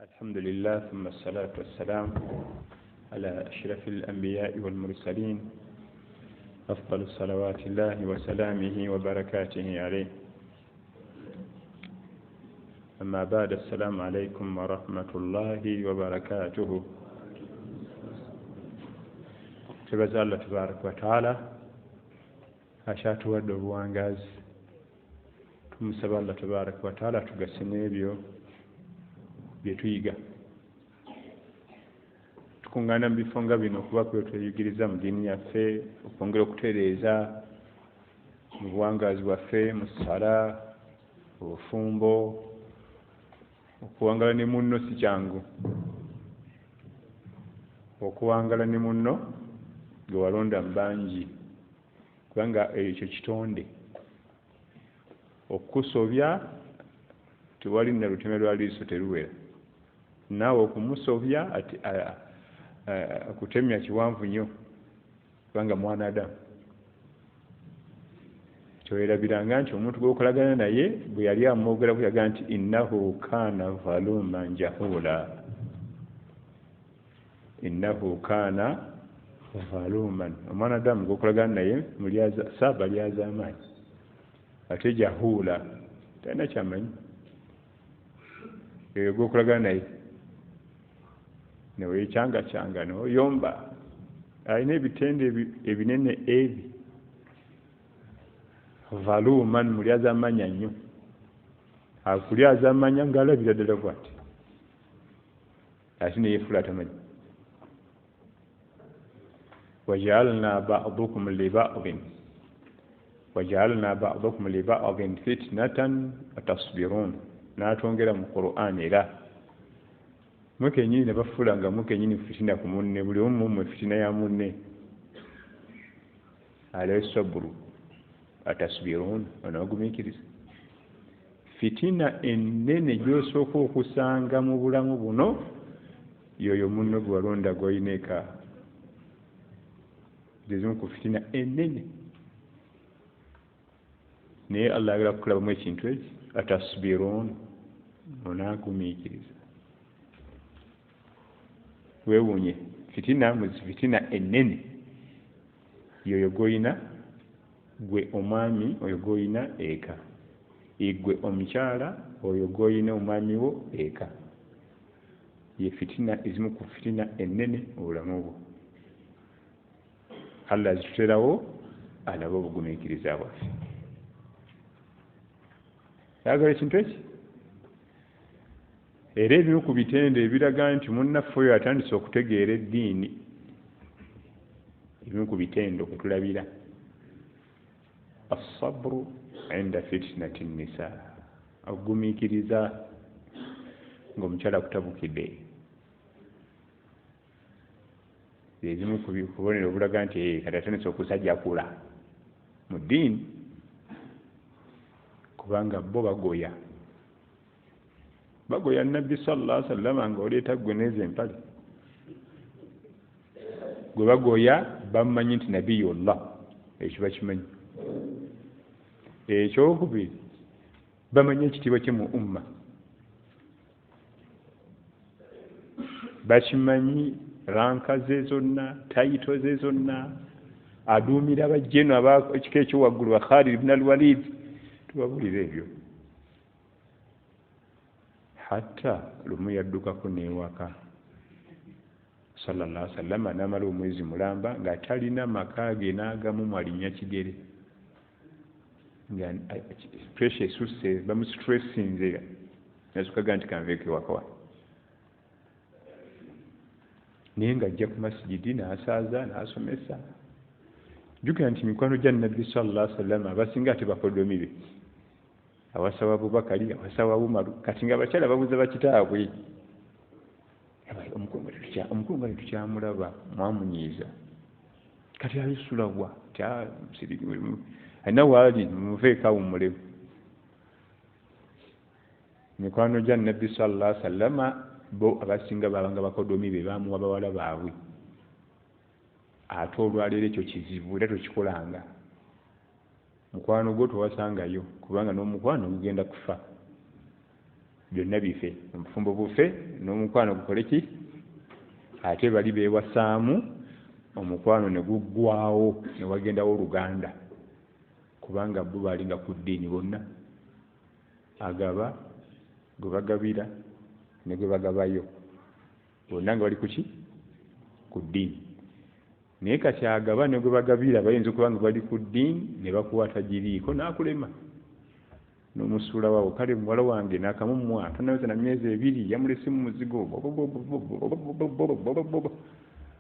الحمد لله ثم الصلاة والسلام على أشرف الأنبياء والمرسلين أفضل صلوات الله وسلامه وبركاته عليه أما بعد السلام عليكم ورحمة الله وبركاته تبارك الله تبارك وتعالى أشات ودو وانغاز tumusaba Allah tabaraka wa taala tugasene ebyo byetuyiga tukungana mu bifo nga bino okuba kwetweyigiriza mu ddiini yaffe okwongera okutereeza mu buwangazi bwaffe mu ssala obufumbo okuwangala ne munno si kyangu okuwangala ne munno gwe walonda mu bangi kubanga ekyo kitonde okusobya tewali na luteme lwa liiso teruwera naawe okumusobya ati akutemya kiwanvu nnyo kubanga mwana Adamu kyowerabiranga nti omuntu gwokolagana naye bwe yali amwogera kuyaga nti innahu kaana zaluman jahula innahu kaana zaluman omwana Adamu gwokolagana naye saaba lyaza amaanyi ate jahula talina kyamanyi eyo gwokolagana naye neweekyanga noyomba alina ebitende ebinene ebi valuman mulyaza amanya nnyo akulyaza amanya ngaalabira ddala bwati ate neyeefula atamanyi wajaalna ba'dukum li ba'din fitnatan watasbirun n'atwongera mu Qur'an era mwekenyini ne bafuula nga mwekenyini fitina ku munne buli omu mmwe fitina ya munne alayhi sabru atasbirun onoogumiikiriza fitina ennene gy'osooka okusanga mu bulamu buno yoyo munno gwe walonda gw'olina eka zezimu ku fitina ennene naye Allah agala kukulabamu ekintu eki atasbirun onaagumiikiriza weewuunye fitina ennene yoyo gw'olina gwe omwami oyo gw'olina eka igwe omukyala oyo gw'olina omwami wo eka ye fitina ezimu ku fitina ennene obulamu bwo Allah azituterawo alabe obugumiikiriza bwaffe yagala ekintu eki era ebimu ku bitende ebiraga nti munnaffe oyo atandise okutegeera eddiini ebimu ku bitende okutulabira assabru inda fitnati nnisa okugumiikiriza ng'omukyala akutabukidde ebimu ku bubonero obulaga nti kati atandise okusajja kula mu ddiini kubanga bo bagoya nabbi sallallahu alaihi wasallam ng'oleeta gwe neeza empale gwe bagoya bamumanyi nti nabiyullah ekyo bakimanyi ekyokubiri bamanyi ekitiibwa kye mu umma bakimanyi ranka ze zonna tayito ze zonna aduumira abajjeno ab'ekika ekyowaggulu wa Khalid ibn al-Walid tubabulira ebyo hatta lumu yaddukako n'ewaka sallallahu alaihi wasallam n'amala omwezi mulamba nga talina maka ge n'agamu mwalinnya kigere nga pressure esusse bamustressinze nasukaga nti kanveeko ewaka wa naye ng'ajja ku masigidi n'asaaza n'asomesa jjukira nti mikwano gya nabbi sallallahu alaihi wasallam abasinga ate bakodomi be awasaba Abubakari awasaba Umaru kati nga abakyala babuuza bakitaabwe omukulu tukyamulaba mwamunyiiza kati alisulawa alina waali mumuveeko awummulemu mikwano gya nabbi sallallahu alaihi wasallam bo abasinga babanga bakodomi be bamuwa bawala baabwe ate olwaleero ekyo kizibu era tokikolanga mukwano gwo towasangayo kubanga n'omukwano gugenda kufa byonna bife obufumbo bufe n'omukwano gukole ki ate bali beewasaamu omukwano ne guggwawo ne wagendawo oluganda kubanga bo balinga ku ddiini bonna agaba gwe bagabira ne gwe bagabayo bonna nga bali kuki ku ddiini naye kati agaba ne gwe bagabira bayinza okuba nga bali ku ddiini ne bakuwata giriiko n'akulema n'omusuula waawo kale muwala wange n'akamumwa tonaweza na myezi 2 yamulese mu muzigo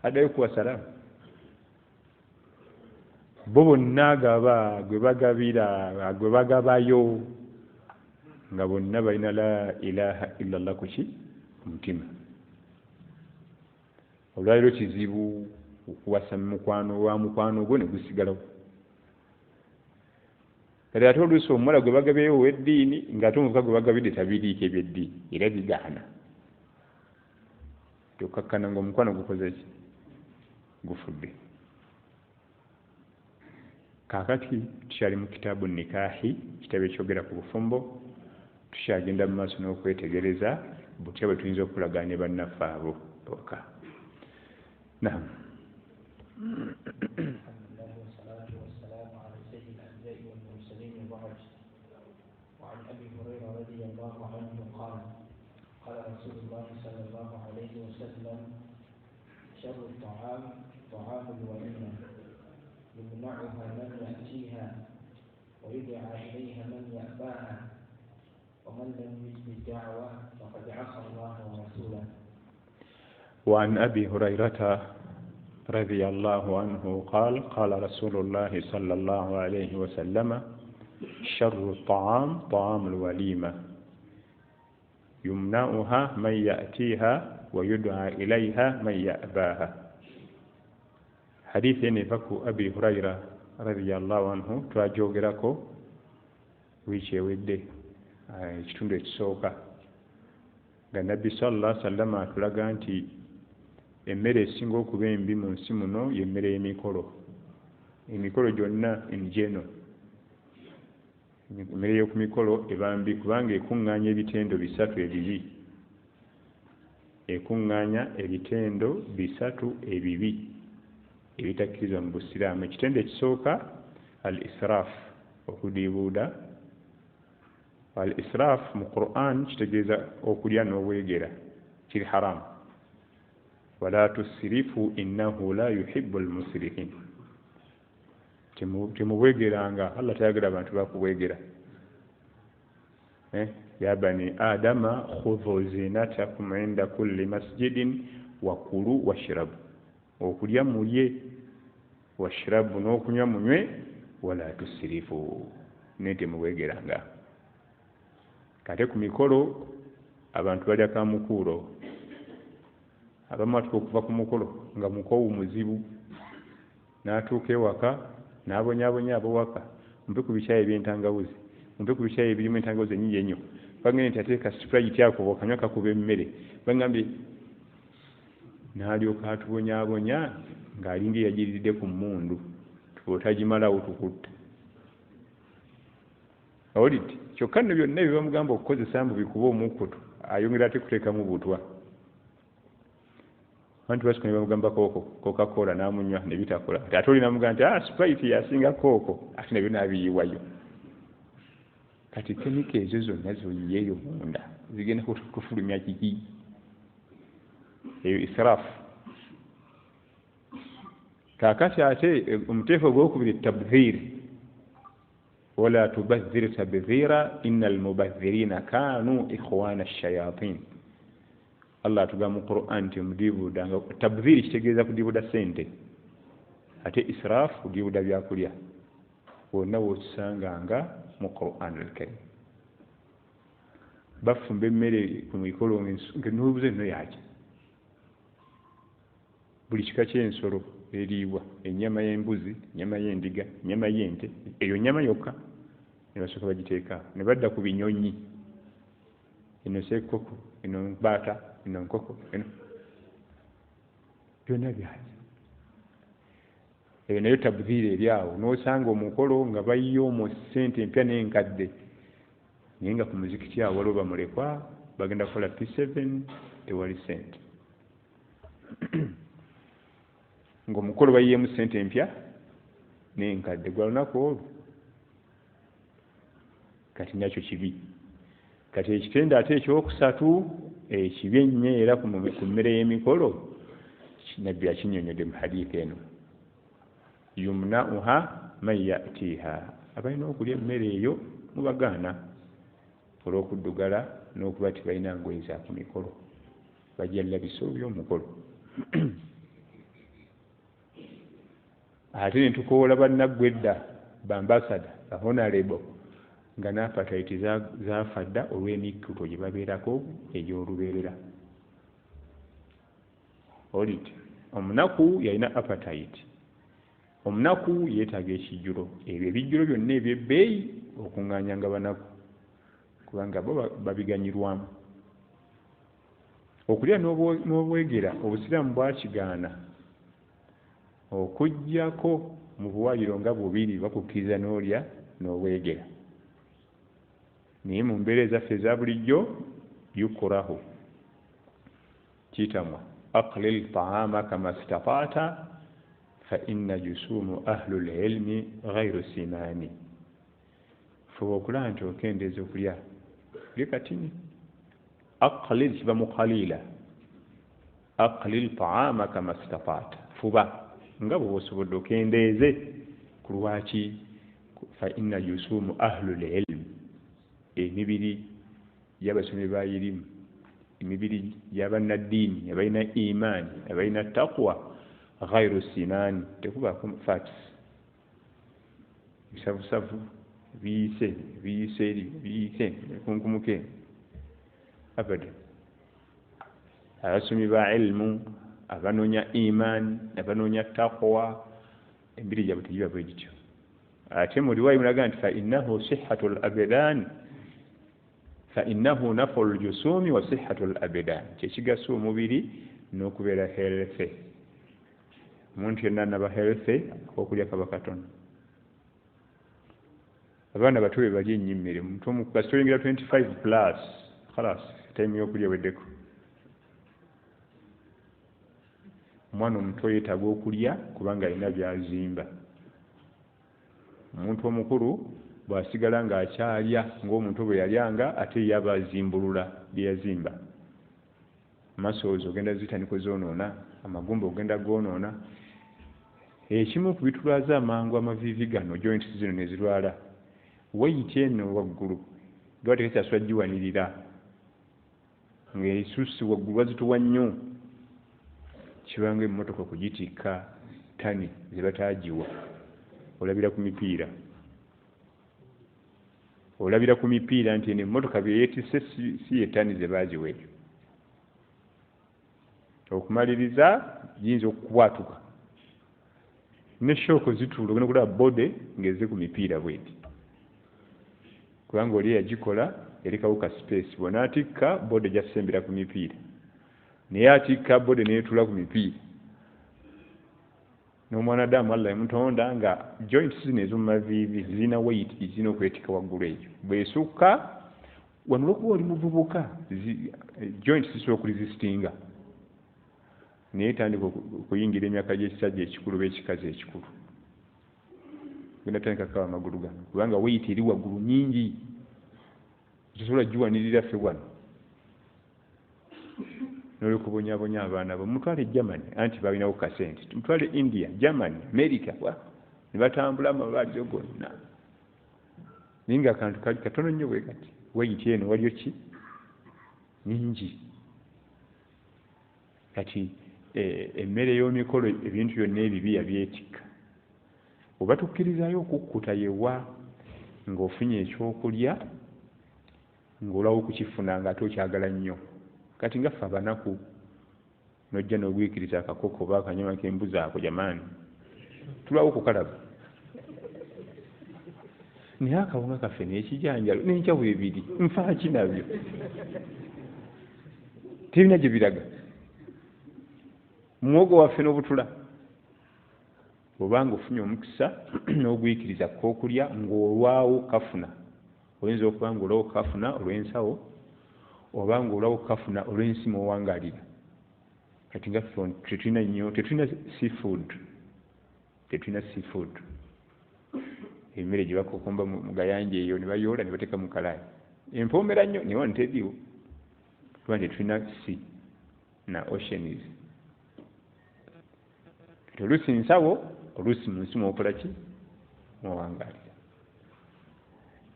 addayo kuwa salaamu bo bonna agaba gwe bagabira gwe bagabayo nga bonna balina la ilaha illallah kuki omutima olwaliro kizibu okuwasa mukwano wa mukwano gwo ne gusigalawo kati ate oluusi omuwala gwe bagabeyo ow'eddiini ng'ate omuvuka gwe bagabidde tabiriiko ebyeddiini era bigaana tokakkana ng'omukwano gukoze ki gufudde kaakati tukyali mu kitaabu nikaahi kitabo ekyogera ku bufumbo tukyagenda mu maaso n'okwetegereza butya bwe tuyinza okulagaana ne bannaffe abo waka naam وعن أبي هريرة رضي الله عنه قال قال رسول الله صلى الله عليه وسلم شر الطعام طعام الوليمة يمنعها من يأتيها ويدعى إليها من يأباها ومن لم يجب الدعوة فقد عصى الله ورسوله. وعن أبي هريرة رضي الله عنه قال قال رسول الله صلى الله عليه وسلم شر الطعام طعام الوليمة يمنعها من يأتيها ويدعى إليها من يأباها. حديث نفكو أبي هريرة رضي الله عنه تواجوغراكو ويشي ودي ekitundu ekisooka nga nabbi sallallahu alaihi wasallam atulaga nti emmere esinga okuba embi mu nsi muno y'emmere y'emikolo. Emikolo gyonna enjeno emmere y'oku mikolo eba mbi kubanga ekuŋŋaanya ebitendo bisatu ebibi ebitakkirizwa mu busiraamu. Ekitendo ekisooka al israaf okudiibuuda. al israaf mu Qur'an kitegeeza okulya n'obwegera kiri haramu. wala tusirifu innahu la yuhibbu almusrifin. temubwegeranga, Allah tayagala abantu bakubwegera. ya bani adama khudhu zinatakum inda kulli masjidin wa kulu washrabu. okulya mulye, washrabu n'okunywa munywe, wala tusirifu ne temubwegeranga. kate ku mikolo abantu balya kamukuulo. abamu atuka okuva ku mukolo nga mukowu muzibu n'atuuka ewaka n'abonyaabonya ab'ewaka, mpe ku bikyayi eby'entangawuzi, mpe ku bikyayi ebirimu entangawuzi ennyingi ennyo. bagambye nti ate ka sprite ako bw'okanywa kakuba emmere. bagambye n'alyoka atubonyaabonya ng'alinga eyagiriridde ku mmundu, otagimalawo tukutta. awulidde kyokka nno byonna bye bamugamba okukozesa mbu bikuba omukutu, ayongera ate kuteekamu butwa. abantu basiko ne bamugamba Coca-Cola n'amunywa ne bitakola. ate oli n'amugamba nti sprite yasinga kooko, ate nabyo n'abiyiwayo. kati kemika ezo zonna zoyiyeeyo munda zigenda kufulumya kiki? eyo israfu. kaakati ate omuteefu ogwokubiri tabdhir. wala tubadhir tabdhira inna almubadhirina kanu ikhwana ash-shayatin. Allah atugamba mu Qur'an nti mudiibuuda nga tabdhiri kitegeeza kudiibuuda sente, ate israfu kudiibuuda byakulya. wonna w'okisanganga mu Qur'an al-Karim. bafumba emmere ku mikolo ng'enuubuze nno yaki. buli kika ky'ensolo eriibwa, ennyama y'embuzi, ennyama y'endiga, ennyama y'ente, eyo nnyama yokka ne basooka bagiteeka, ne badda ku binyonyi. eno seekoko, eno baata, eno nkoko, eno byonna byaki. eyo nayo tabdhiri eri awo. n'osanga omukolo nga bayiyo omwo ssente empya n'enkadde, naye nga ku muzikiti awo waliwo bamulekwa bagenda kukola P7 tewali sente ng'omukolo bayiyeemu sente empya n'enkadde gwa lunaku olwo kati nakyo kibi. Kati ekitende ate ekyokusatu ekibi ennyo era ku mmere y'emikolo nabbi yakinnyonnyodde mu hadiika eno, yumna'uha man ya'tiha, abalina okulya emmere eyo mubagaana olw'okuddugala n'okuba tebalina ngoye za ku mikolo, bajja labisa by'omukolo. Ate ne tukoola bannaggwe edda bambasada honorable nga n'apatayiti zaafa dda olw'emikuto gye babeerako egy'olubeerera. Olite omunaku yalina apatayiti, omunaku yeetaaga ekijjulo, ebyo ebijjulo byonna eby'ebbeeyi okuŋŋaanyanga banaku kubanga bo babiganyirwamu. Okulya n'obwegera obusiraamu bwakigaana okuggyako mu buwaliro nga bubiri bakukkiriza n'olya n'obwegera, naye mu mbeera ezaffe eza bulijjo yukurahu, kitamwa aqlil taama kama stataata fa inna jusuumu ahlul ilmi ghayru simaani. Fuba okulaba nti okendeeza okulya lye katini. Aqlil kiva mu qalila, aqlil taama kama stataata, fuba nga bw'oba osobodde okendeeze ku lwaki fa inna jusuumu ahlul ilmi, emibiri gy'abasomi ba irimu, emibiri gy'abannaddiini abalina imaani abalina taqwa ghayru simaani, tekubaako fats, bisavusavu biyise kunkumuke abada. Abasomi ba ilmu abanoonya imaani abanoonya taqwa emibiri gyabwe tegiba bwe gityo. Ate mu riwaayi mulaga nti fa innahu sihhatul abdaan fa innahu naf'ul jusumi wa sihhatul abdaan, kyekigasa omubiri n'okubeera healthy. Omuntu yenna naba healthy okulya kaba katono. Abaana bato be balya ennyo emmere, omuntu omukulu kasitolengera 25 plus khalas time y'okulya weddeko. Omwana omuto yeetaaga okulya kubanga alina byazimba. Omuntu omukulu bw'asigala ng'akyalya ng'omuntu bwe yalyanga ate yaba azimbulula bye yazimba. Muscles ogenda zitandika zoonoona, amagumba ogenda goonoona. Ekimu ku bitulwaza amangu amaviivi gano, joints zino ne zirwala, weight eno waggulu nga batekekyasula giwanirira ng'esusi waggulu wazituwa nnyo, kibanga emmotoka kugitikka tani ze bataagiwa. Olabira ku mipiira, olabira ku mipiira nti eno emmotoka bye yeetisse si ye tani ze baagiwa ebyo. Okumaliriza giyinza okukwatuka ne shooko zituula, ogenda kulaba bode ng'ezze ku mipiira bweti kubanga oli yagikola erekawo ka space. Bw'onaatikka bode gyasembera ku mipiira, naye atikka bode neetuula ku mipiira. N'omwanadamu Allah yamutonda nga joints zino ez'omumaviivi zirina weight zirina okwetikka waggulu eyo. Bw'esukka wano olw'okuba oli muvubuka joints zisobola okuresistinga, naye tandika okuyingira emyaka gy'ekisajja ekikulu b'ekikazi ekikulu, genda tandika kawa amagulu gano kubanga weight eri waggulu nyingi, tosobola giwanirira ffe wano. N'olwokubonyaabonya abaana bo, mutwale Germany anti balinawo kasente, mutwale India, Germany, America ne batambula amalwaliro gonna, naye ng'akantu kali katono nnyo bwe kati. Weight eno waliyo ki nyingi. Kati emmere y'omikolo ebintu byonna ebibi yabyetikka. Oba tukkirizaayo okukkuta yewa ng'ofunye ekyokulya ng'olwawo okukifuna ng'ate okyagala nnyo. Kati nga ffe abanaku n'ojja n'ogwikiriza akakoko oba akanyama k'embuzi ako, jamaani tulwawo okukalaba. Naye akawunga kaffe n'ekijanjalo n'encawu ebiri nfaaki nabyo tebina gye biraga. Muwogo waffe n'obutula, obanga ofunye omukisa n'ogwikiriza k'okulya ng'olwawo kafuna, oyinza okuba ng'olwawo kafuna olw'ensawo, obanga olawo kafuna olw'ensi muwangalira kati nga tetulina nnyo tetulina seafood emmere gye bakokomba mu gayanja eyo ne bayoola ne bateeka mu kalaayi empoomera nnyo niwo nteriwo kuba tetulina sea na oceans oluusi nsawo oluusi mu nsi mwokola ki muwangalira.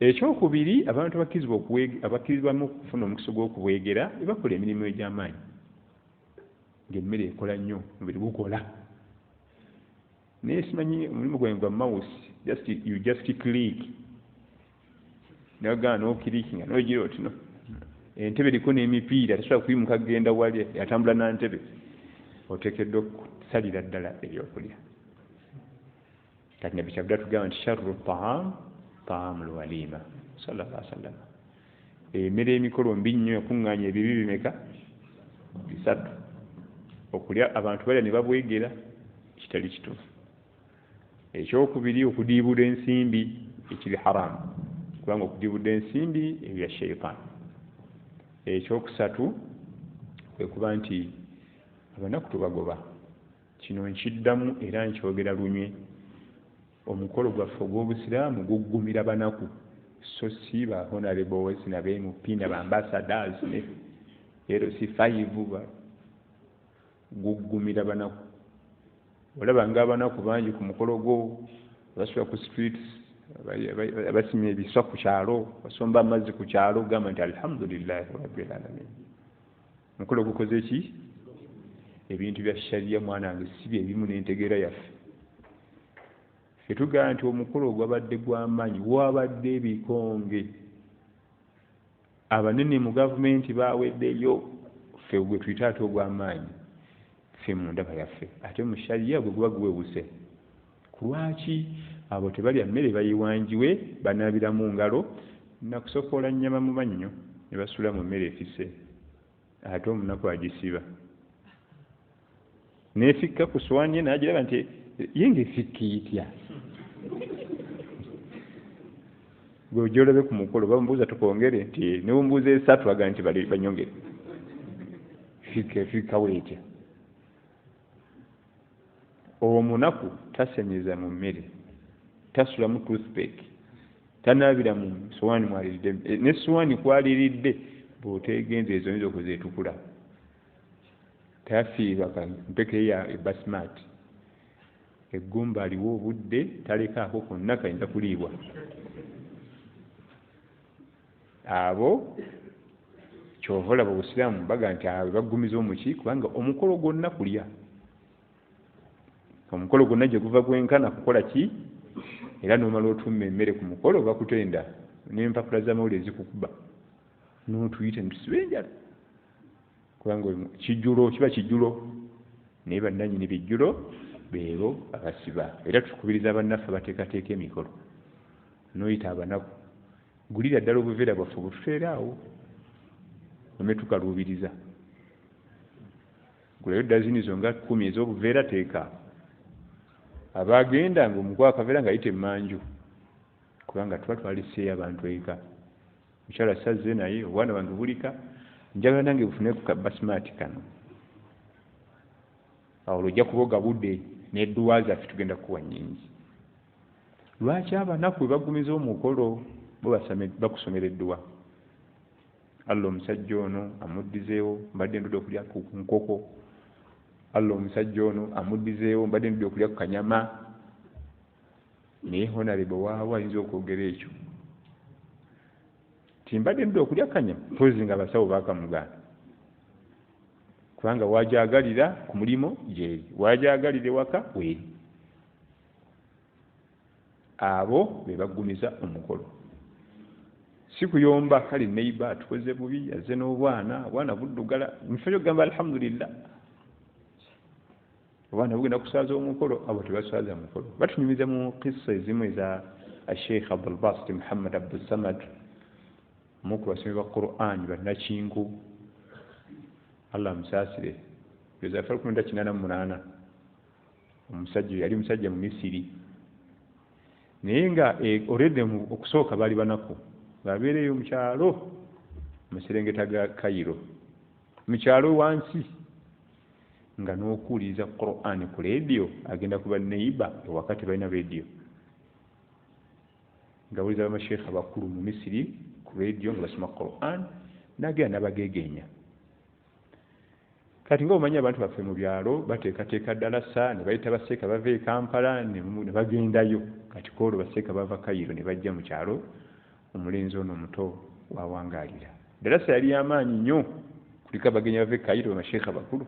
Ekyokubiri abantu abakkirizibwamu okufuna omukisa gw'okubwegera bakola emirimu egy'amaanyi ng'emmere ekola nnyo omubiri gukola naye simanyi omulimu gwange gwa mouse you just click nagana n'okiriki nga n'ogira oti no entebe eriko n'emipiira tasobola kuyimuka kugenda wali atambula na ntebe oteekeddwa okusalira ddala ebyokulya. Kati nabbi kyavudde tugamba nti sharru taamu lwaliima sallallahu alaihi wasallam emmere emikolo mbi nnyo yakuŋŋaanya ebibi bimeka 3 okulya abantu balya ne babwegera kitali kituufu. Ekyokubiri okudiibula ensimbi ekiri haramu kubanga okudiibula ensimbi ebya shayitaani. Ekyokusatu kwe kuba nti abanaku tubagoba kino nkiddamu era nkyogera lunywe omukolo gwaffe ogw'obusiraamu guggumira banaku so si ba honorables na BMP na ba ambassadors ne LC5 guggumira banaku. Olaba ng'abanaku bangi ku mukolo gwo basula ku streets abasimye ebiswa ku kyalo basomba amazzi ku kyalo gamba nti alhamdulillahi rabbil alamin. Mukolo gukoze ki? Ebintu bya sharia mwanange si bye ebimu n'entegeera yaffe. Ffe tugamba nti omukolo gwabadde gw'amaanyi wabadde ebikonge abanene mu gavumenti baaweddeyo ffe gwe tuyita ate ogw'amaanyi ffe mu ndaba yaffe ate mu sharia gwe guba guwewuse. Lwaki abo tebalya mmere bayiwanjiwe banaabira mu ngalo nakusokoola nnyama mu mannyo ne basula mu mmere efise ate omunaku agisiba neefikka ku ssowaani ye n'agiraba nti yenga efikka itya gwe gy'olabe ku mukolo bamubuuza tukongere nti ne bumubuuza 3 aga nti banyongere fikka weetya. Omunaku tasenyeza mu mmere tasula mu toothpick tanaabira mu ssowaani mwaliridde ne ssowaani kwaliridde bw'oteegenza ezo nyinza okuzeetukula tafiirwa mpeke ya basmati eggumba aliwo obudde talekaako konna kayinza kuliibwa. Abo kyova olaba obusiraamu baga nti abo baggumiza omuki kubanga omukolo gwonna kulya omukolo gwonna gye guva gwenkana kukola ki era n'omala otumma emmere ku mukolo bakutenda n'empapula z'amawulire zikukuba n'otuyita nitusiba enjala kubanga kijjulo kiba kijjulo naye bannannyini bijjulo beebo abasiba. Era tukubiriza bannaffe bateekateeka emikolo n'oyita abanaku gulira ddala obuveera bwaffe bututeeraawo ome tukaluubiriza gulayo dazini zo nga 10 ez'obuveera teeka abagenda nga omukwaka akaveera nga ayita emmanju kubanga tuba twaliseeyo abantu eka mukyala sazze naye obwana bange bulika njagala nange bufune ku kabasmati kano awo lwojja kuba ogabudde n'edduwa zaffe tugenda kuwa nnyingi. Lwaki abanaku bwe bagumiza omukolo bakusomera edduwa Allah omusajja ono amuddizeewo mbadde ndudde okulya ku nkoko Allah omusajja ono amuddizeewo mbadde ndudde okulya ku kanyama naye honorable waawe ayinza okwogera ekyo timbadde ndudde okulya kanyama mpozi nga abasawo baakamugaana kubanga wajagalira ku mulimo gyeri wajagalira ewaka weeri. Abo be baggumiza omukolo si kuyomba kale neiba tukoze bubi yazze n'obwana buddugala mufeyo gamba alhamdulillah obwana bugenda kusaaza omukolo abo tebasaaza mukolo. Batunyumiza mu kissa ezimu eza Sheikh Abdul Basit Muhammad Abdul Samad muku basomi ba Qur'an bannakinku Allah amusaasire yozafa 1988 omusajja yali musajja mu Misiri naye nga already okusooka baali banaku babeereyo mu kyalo mu Serengeta ga Cairo mu kyalo wansi nga n'okuwuliriza Qur'an ku radio agenda kuba neighbor wakati balina radio nga wuliriza amasheekha abakulu mu Misiri ku radio nga basoma Qur'an n'agenda n'abageegenya. Kati ng'omanyi abantu baffe mu byalo bateekateeka dalasa ne bayita baseeka bava e Kampala ne bagendayo. Kati koolwo baseeka bava Cairo ne bajja mu kyalo omulenzi ono omuto wawangaalira. Dalasa yali y'amaanyi nnyo kuliko abagenyi bava e Cairo amasheekha bakulu.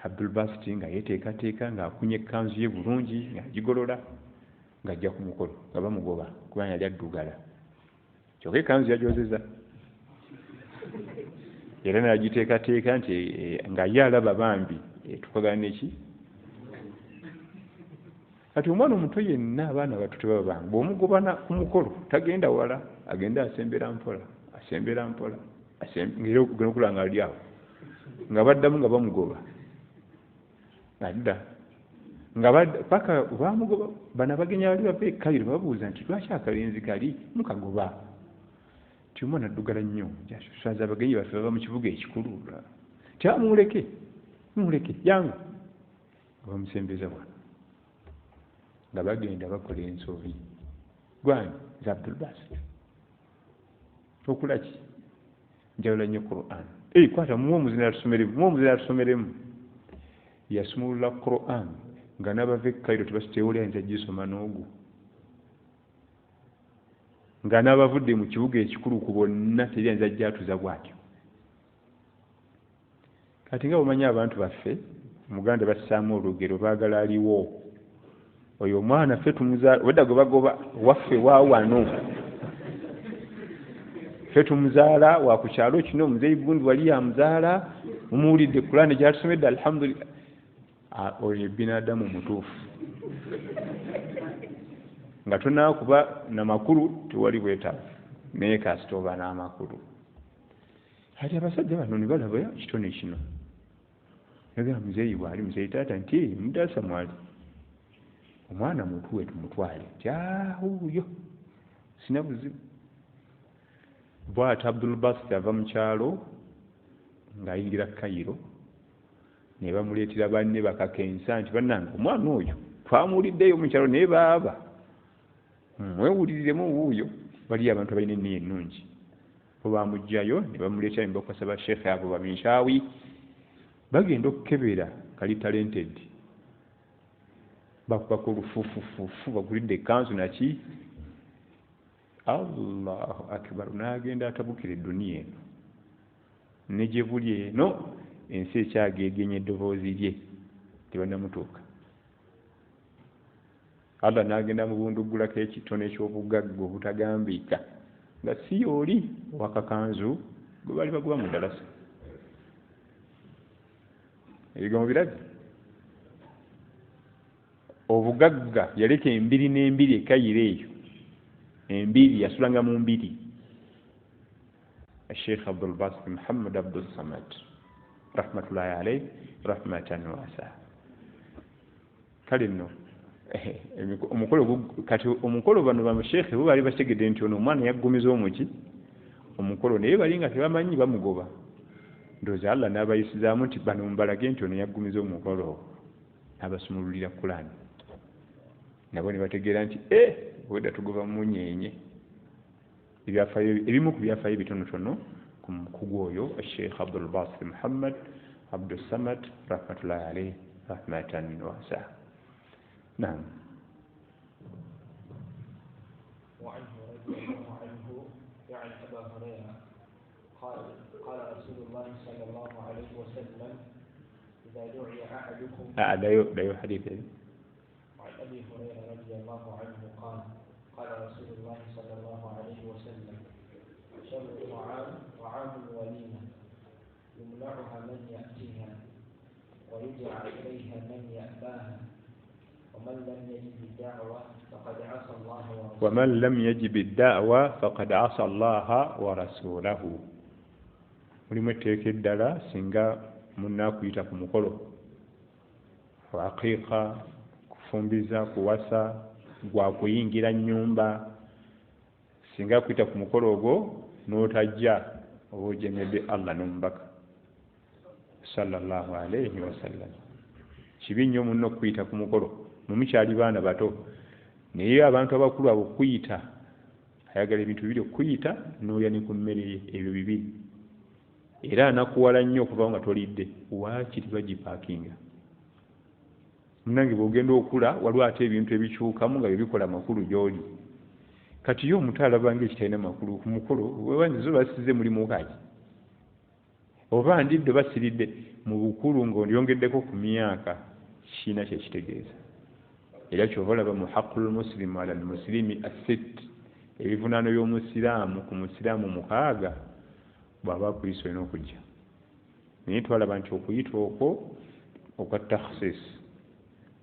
Abdul Basit nga yeteekateeka ng'akunya ekkanzu ye bulungi ng'agigolola ng'ajja ku mukolo nga bamugoba kubanga yali addugala. Kyokka ekkanzu yagyozeza. Era n'agiteekateeka nti nga ye alaba bambi tukagana neki. Kati omwana omuto yenna abaana bato tebaba bange bw'omugobana ku mukolo tagenda wala agenda asembera mpola ng'era okugenda nga ali awo nga baddamu nga bamugoba adda nga paka bamugoba bano abagenyi bali bava e Cairo babuuza nti lwaki akalenzi kali mukagoba. Omwana addugala nnyo saza abagenyi baffe bava mu kibuga ekikulu tyamuleke yangu nga bamusembeza wano nga bagenda bakola ensobi gwani za Abdul Basit okulaki njawula nnyo Qur'an kwata muwe omuzina atusomeremu yasumulula Qur'an nga n'abava e Cairo tebasitewoli ayinza gisoma n'ogu nga n'abavudde mu kibuga ekikulu ku bonna teri ayinza gyatuza bwatyo. Kati nga bamanya abantu baffe Muganda bassaamu olugero baagala aliwo oyo omwana ffe tumuzaala wedda gwe bagoba waffe waawano ffe tumuzaala wa ku kyalo kino omuzeeyi gundi wali yamuzaala mumuwulidde Qur'an gy'atusomedde alhamdulillah. Oyo binadamu mutuufu nga tonaakuba namakulu tewali bwetaavu naye kasita oba n'amakulu. Kati abasajja bano ne balaba kitone kino naga muzeeyi bwali muzeeyi taata nti mudasa mwali omwana mutuwe tumutwale tyawuyo sina buzibu. Bw'ati Abdul Basit ava mu kyalo ng'ayingira Cairo ne bamuleetera banne bakakensa nti bannange omwana oyo twamuwuliddeyo mu kyalo naye baaba mwewuliriremu wuuyo bali abantu abalina enniya ennungi. Bo bamugjayo ne bamuleetera ne bakwasa basheekhe abo baminshawi bagenda okukebera kali talented bakubako olufuufufuufu bagulidde ekkanzu naki Allahu akbar n'agenda atabukira edduniya eno ne gye buli eno ensi ekyageegenya eddoboozi lye tebannamutuuka. Allah n'agenda mubundugulako ekitone eky'obugagga obutagambiika nga si y'oli wakakanzu gwe bali baguba mu ddalasa. Ebigambo birabye obugagga yaleka embiri n'embiri e Cairo eyo embiri yasulanga mu mbiri. Sheikh Abdul Basit Muhammad Abdul Samad rahmatullahi alayhi rahmatan wasa. Kale nno omukolo bano bamusheekhe bo bali bategedde nti ono omwana yaggumiza omuki omukolo naye bali nga tebamanyi bamugoba. Ndowooza Allah n'abayisizaamu nti bano mubalage nti ono yaggumiza omukolo n'abasumululira Qur'an nabo ne bategeera nti wedda tugoba mumunyenye. Ebimu ku byafaayo bitonotono ku mukugu oyo Sheikh Abdul Basit Muhammad Abdul Samad rahmatullahi alayhi rahmatan wasa. نعم. وعنه رضي الله عنه يعني أبا هريرة قال رسول الله صلى الله عليه وسلم إذا دعي أحدكم لا حديث. وعن أبي هريرة رضي الله عنه قال رسول الله صلى الله عليه وسلم شر طعام الوليمة يمنعها من يأتيها ويدعى إليها من يأباها ومن لم يجب الدعوة فقد عصى الله ورسوله. mulimu etteeka eddala singa munaakuyita ku mukolo aqiiqa kufumbiza kuwasa gwa kuyingira nnyumba singa akuyita ku mukolo ogwo n'otajja oba ojemedde Allah n'omubaka sallallahu alayhi wasallam. Kibi nnyo munno okuyita ku mukolo mukyali baana bato, naye abantu abakulu abo okuyita ayagala ebintu biri okuyita n'olya ne ku mmere ye, ebyo bibiri. Era anakuwala nnyo okuva nga tolidde, waakiri bagipaakinga. Munnange bw'ogenda okula waliwo ate ebintu ebikyukamu nga bibikola makulu gy'oli. Kati yo omuntu alabanga ekitalina makulu ku mukolo wewanyizo basize mulimu kaki oba ndidde basiridde mu bukulu ng'olyongeddeko ku myaka kiina kyekitegeeza. Era kyova olaba mu haqqul muslimu ala almuslimi assit, ebivunaano by'omusiraamu ku musiraamu 6 bw'aba akuyisa olina okujja. Naye twalaba nti okuyita okwo okwa takhsis,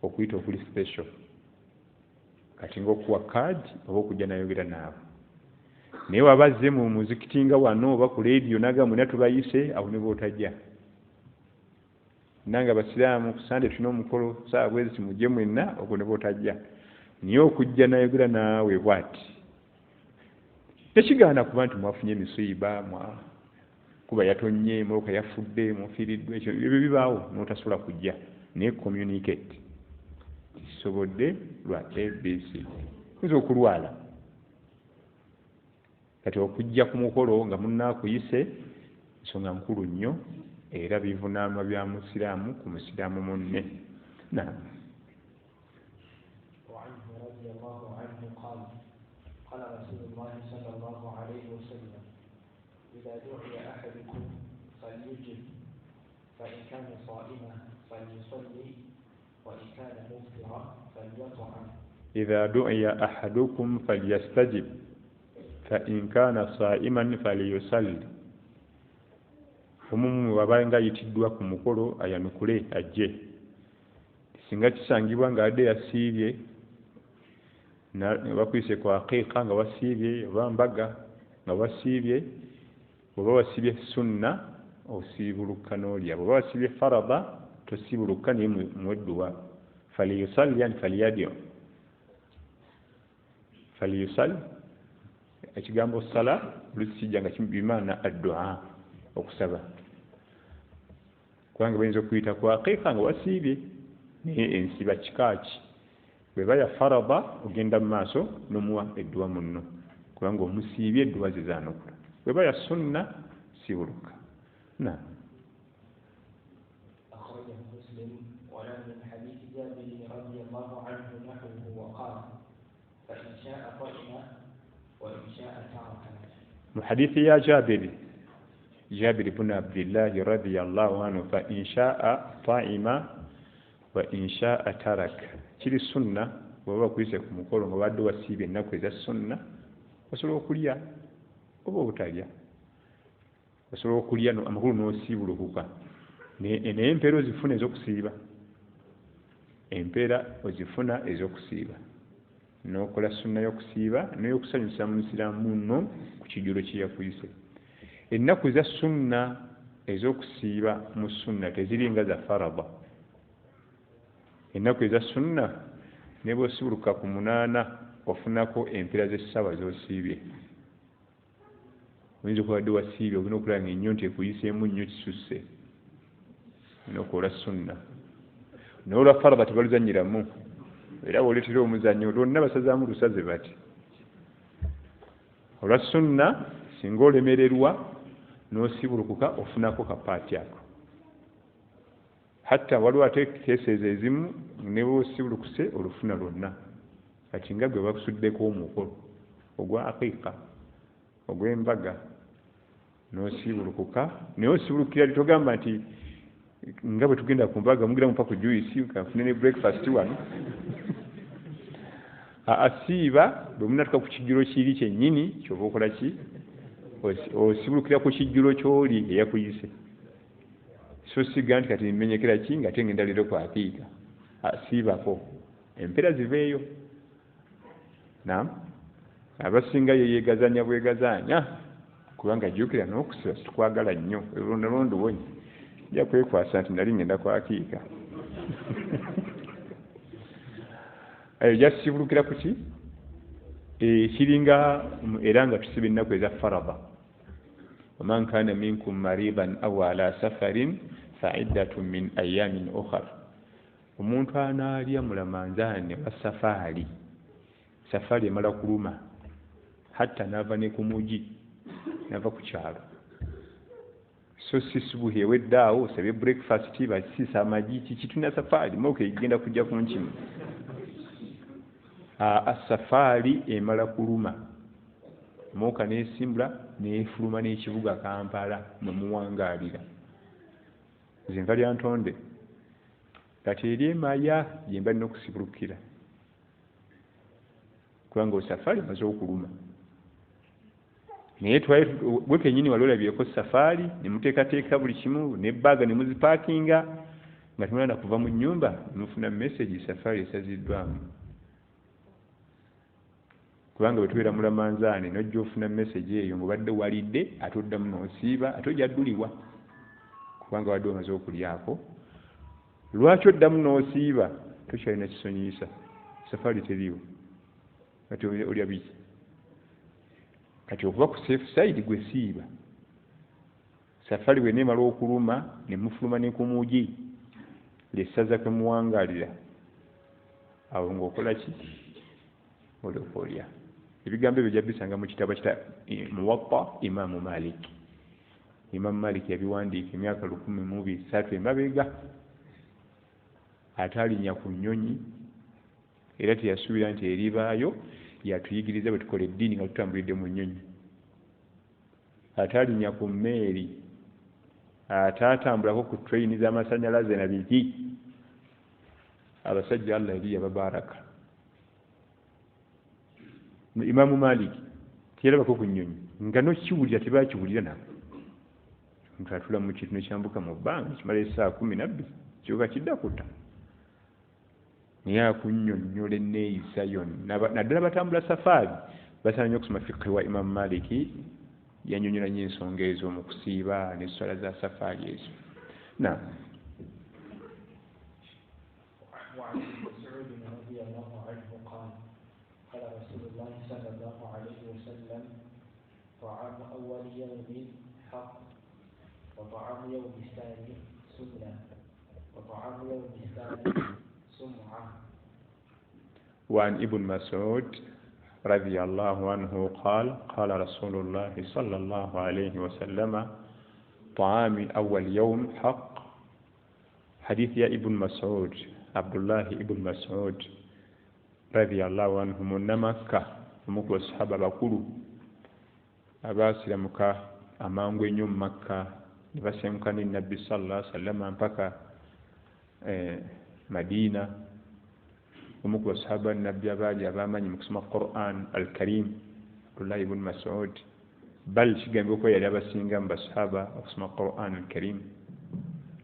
okuyita okuli special, kati ng'okuwa kaadi oba okujja nayogera naawe. Naye wabazze mu muzikiti nga wano oba ku leediyo naga mwena tubayise, awo ne bw'otajja. Nange abasiraamu ku Sande tulina omukolo saawa bwezi timujje mwenna, ogwo ne bw'otajja. Naye okujja nayogera naawe bw'ati tekigaana kuba nti mwafunye emisiiba, kuba yatonye, muluka yafudde, mufiiriddwe, ebyo bibaawo n'otasobola kujja. Naye communicate kisobodde lwa ABC, oyinza okulwala. Kati okujja ku mukolo nga munnaakuyise nsonga nkulu nnyo, era bivunaanwa bya musiraamu ku musiraamu munne. قال رسول الله صلى الله عليه وسلم إذا دعي أحدكم فليجب فإن كان صائما فليصلي وإن كان مفطرا فليطعم. إذا دعي أحدكم فليستجب فإن كان صائما فليصلي. Omumu wabanga ayitiddwa ku mukolo ayanukule ajje. Singa kisangibwa ng'adde yasiibye bakuyise ku aqiiqa nga wasiibye, oba mbaga nga wasiibye, bw'oba wasiibye sunna osiibuluka n'olya, bw'oba wasiibye farada tosiibuluka naye mwedduwa. Faliyusalli yani faliyadyo, faliyusalli ekigambo sala lusikijja nga bimaana addua, okusaba. Kubanga bayinza okuyita ku aqiiqa nga wasiibye naye ensiba kikaaki. Bweba ya farada ogenda mu maaso n'omuwa edduwa munno, kubanga omusiibye edduwa ze zaanukula. Bweba ya sunna siibuluka. أخرجه مسلم وله من حديث جابر رضي الله عنه نحوه وقال فإن شاء طعم وإن شاء ترك. من حديث يا جابر بن عبد الله رضي الله عنه فإن شاء طعم وإن شاء ترك. Kiri sunna bw'oba kuyise ku mukolo nga wadde wasiibye ennaku eza sunna, osobola okulya oba obutalya. Osobola okulya amakulu n'osiibulukuka. Naye empeera ozifuna ez'okusiiba. Empeera ozifuna ez'okusiiba. N'okola sunna y'okusiiba n'ey'okusanyusa musiraamu munno ku kijjulo kye yakuyise. Ennaku eza sunna ez'okusiiba mu sunna teziri nga za farada. Ennaku eza sunna ne bw'osibuluka ku 8 ofunako empeera z'essaawa z'osiibye. Oyinza okuba wadde wasiibye olina okulaba ng'ennyonta ekuyiseemu nnyo kisusse, n'okola sunna. Naye olwa farada tebaluzannyiramu, era bw'oleetera omuzannyo lwonna basazaamu lusaze bati. Olwa sunna singa olemererwa n'osibulukuka ofunako kapaati ako. Hatta waliwo ate keesezi ezimu ne bw'osibulukuse olufuna lwonna. Kati nga gwe bakusuddeko omukolo ogwa aqiiqa, ogw'embaga, n'osibulukuka naye osibulukira litogamba nti nga bwe tugenda ku mbaga mugiramu paka juice kanfune ne breakfast wano. Asiiba bwe munatuka ku kijjulo kiri kyennyini ky'oba okola ki? Osibulukira ku kijjulo ky'oli eyakuyise. So siga nti kati mmenyekera ki nga tengenda leero ku aqiiqa. Asiibako empeera ziveeyo. Abasinga yeyeegazanya bwegazanya kubanga jjukira n'okusiba situkwagala nnyo olondolondo wonyi ja kwekwasa nti nali ngenda ku aqiiqa. Ayo jasibulukira ku ki? Kiringa era nga tusiba ennaku eza farada. waman kana minkum mariban aw ala safarin fa'iddatun min ayamin ukhar. Omuntu analya mulamanzaane wa safari emala kuluma hatta nava ne ku mugi nava ku kyalo, so si subuhi eweddeawo osabye breakfast basiisa amagi kikituna safari moke igenda kujja ku nkimu. Safari emala kuluma mooka n'esimbula n'efuluma n'ekibuga Kampala mwe muwangaalira. Nze nva lya ntonde kati eri emaya gye mbalina okusibulukira kubanga safari emaze okuluma. Naye gwe kennyini wali olabyeko safari ne muteekateeka buli kimu n'ebbaaga ne muzipaakinga nga temulanda kuva mu nnyumba ne mufuna message safari esaziddwamu. Kubanga bwe tubeera mulamanzaane n'ojja ofuna message eyo ng'obadde walidde ate oddamu n'osiiba ate ojja ddulibwa kubanga wadde omaze okulyako. Lwaki oddamu n'osiiba? Tokyalina kisonyiisa, safari teriiwo. Kati olya biki? Kati okuba ku safe side gwe siiba. Safari bwe neemala okuluma ne mufuluma ne ku mugi lyessaza kwe muwangaalira, awo ng'okola ki? Olyoka olya. Ebigambo ebyo jabisanga mu kitabo kita Muwatta Imaam Malik. Imaam Malik yabiwandiika emyaka 13 emabega. Ataalinya ku nnyonyi era teyasuubira nti eribaayo yatuyigiriza bwe tukola eddiini nga tutambulidde mu nnyonyi. Ataalinya ku mmeeri, ataatambulako ku train z'amasannyalaze na biki. Abasajja Allah yali yababaraka. Imaamu Malik teyalabako ku nnyonyi nga n'okiwulira tebakiwulira nabo. Omuntu atula mu kintu nekyambuka mu bbanga kimala essaawa 12 kibuga kiddakuta. Naye akunnyonnyola enneeyisa yonna naddala batambula safari basaana nnyo okusoma fiqhi wa Imaamu Maliki. Yannyonnyola nnyo ensonga ezo mu kusiiba n'esswala za safari ezo. Naam. طعام أول يوم حق وطعام يوم الثاني سنة وطعام يوم الثاني سمعة. وعن ابن مسعود رضي الله عنه قال قال رسول الله صلى الله عليه وسلم طعام أول يوم حق. حديث يا ابن مسعود عبد الله ابن مسعود رضي الله عنه من مكة ومكو الصحابة بقولوا abaasiramuka amangu ennyo mu Makka ne basemuka ne Nabbi sallallahu alaihi wasallam mpaka Madiina. Omu ku basahaba Nabbi abaali abaamanyi mu kusoma Qur'an al-Karim Abdullah ibn Mas'ud, bal kigambibwa ko yali abasinga mu basahaba okusoma Qur'an al-Karim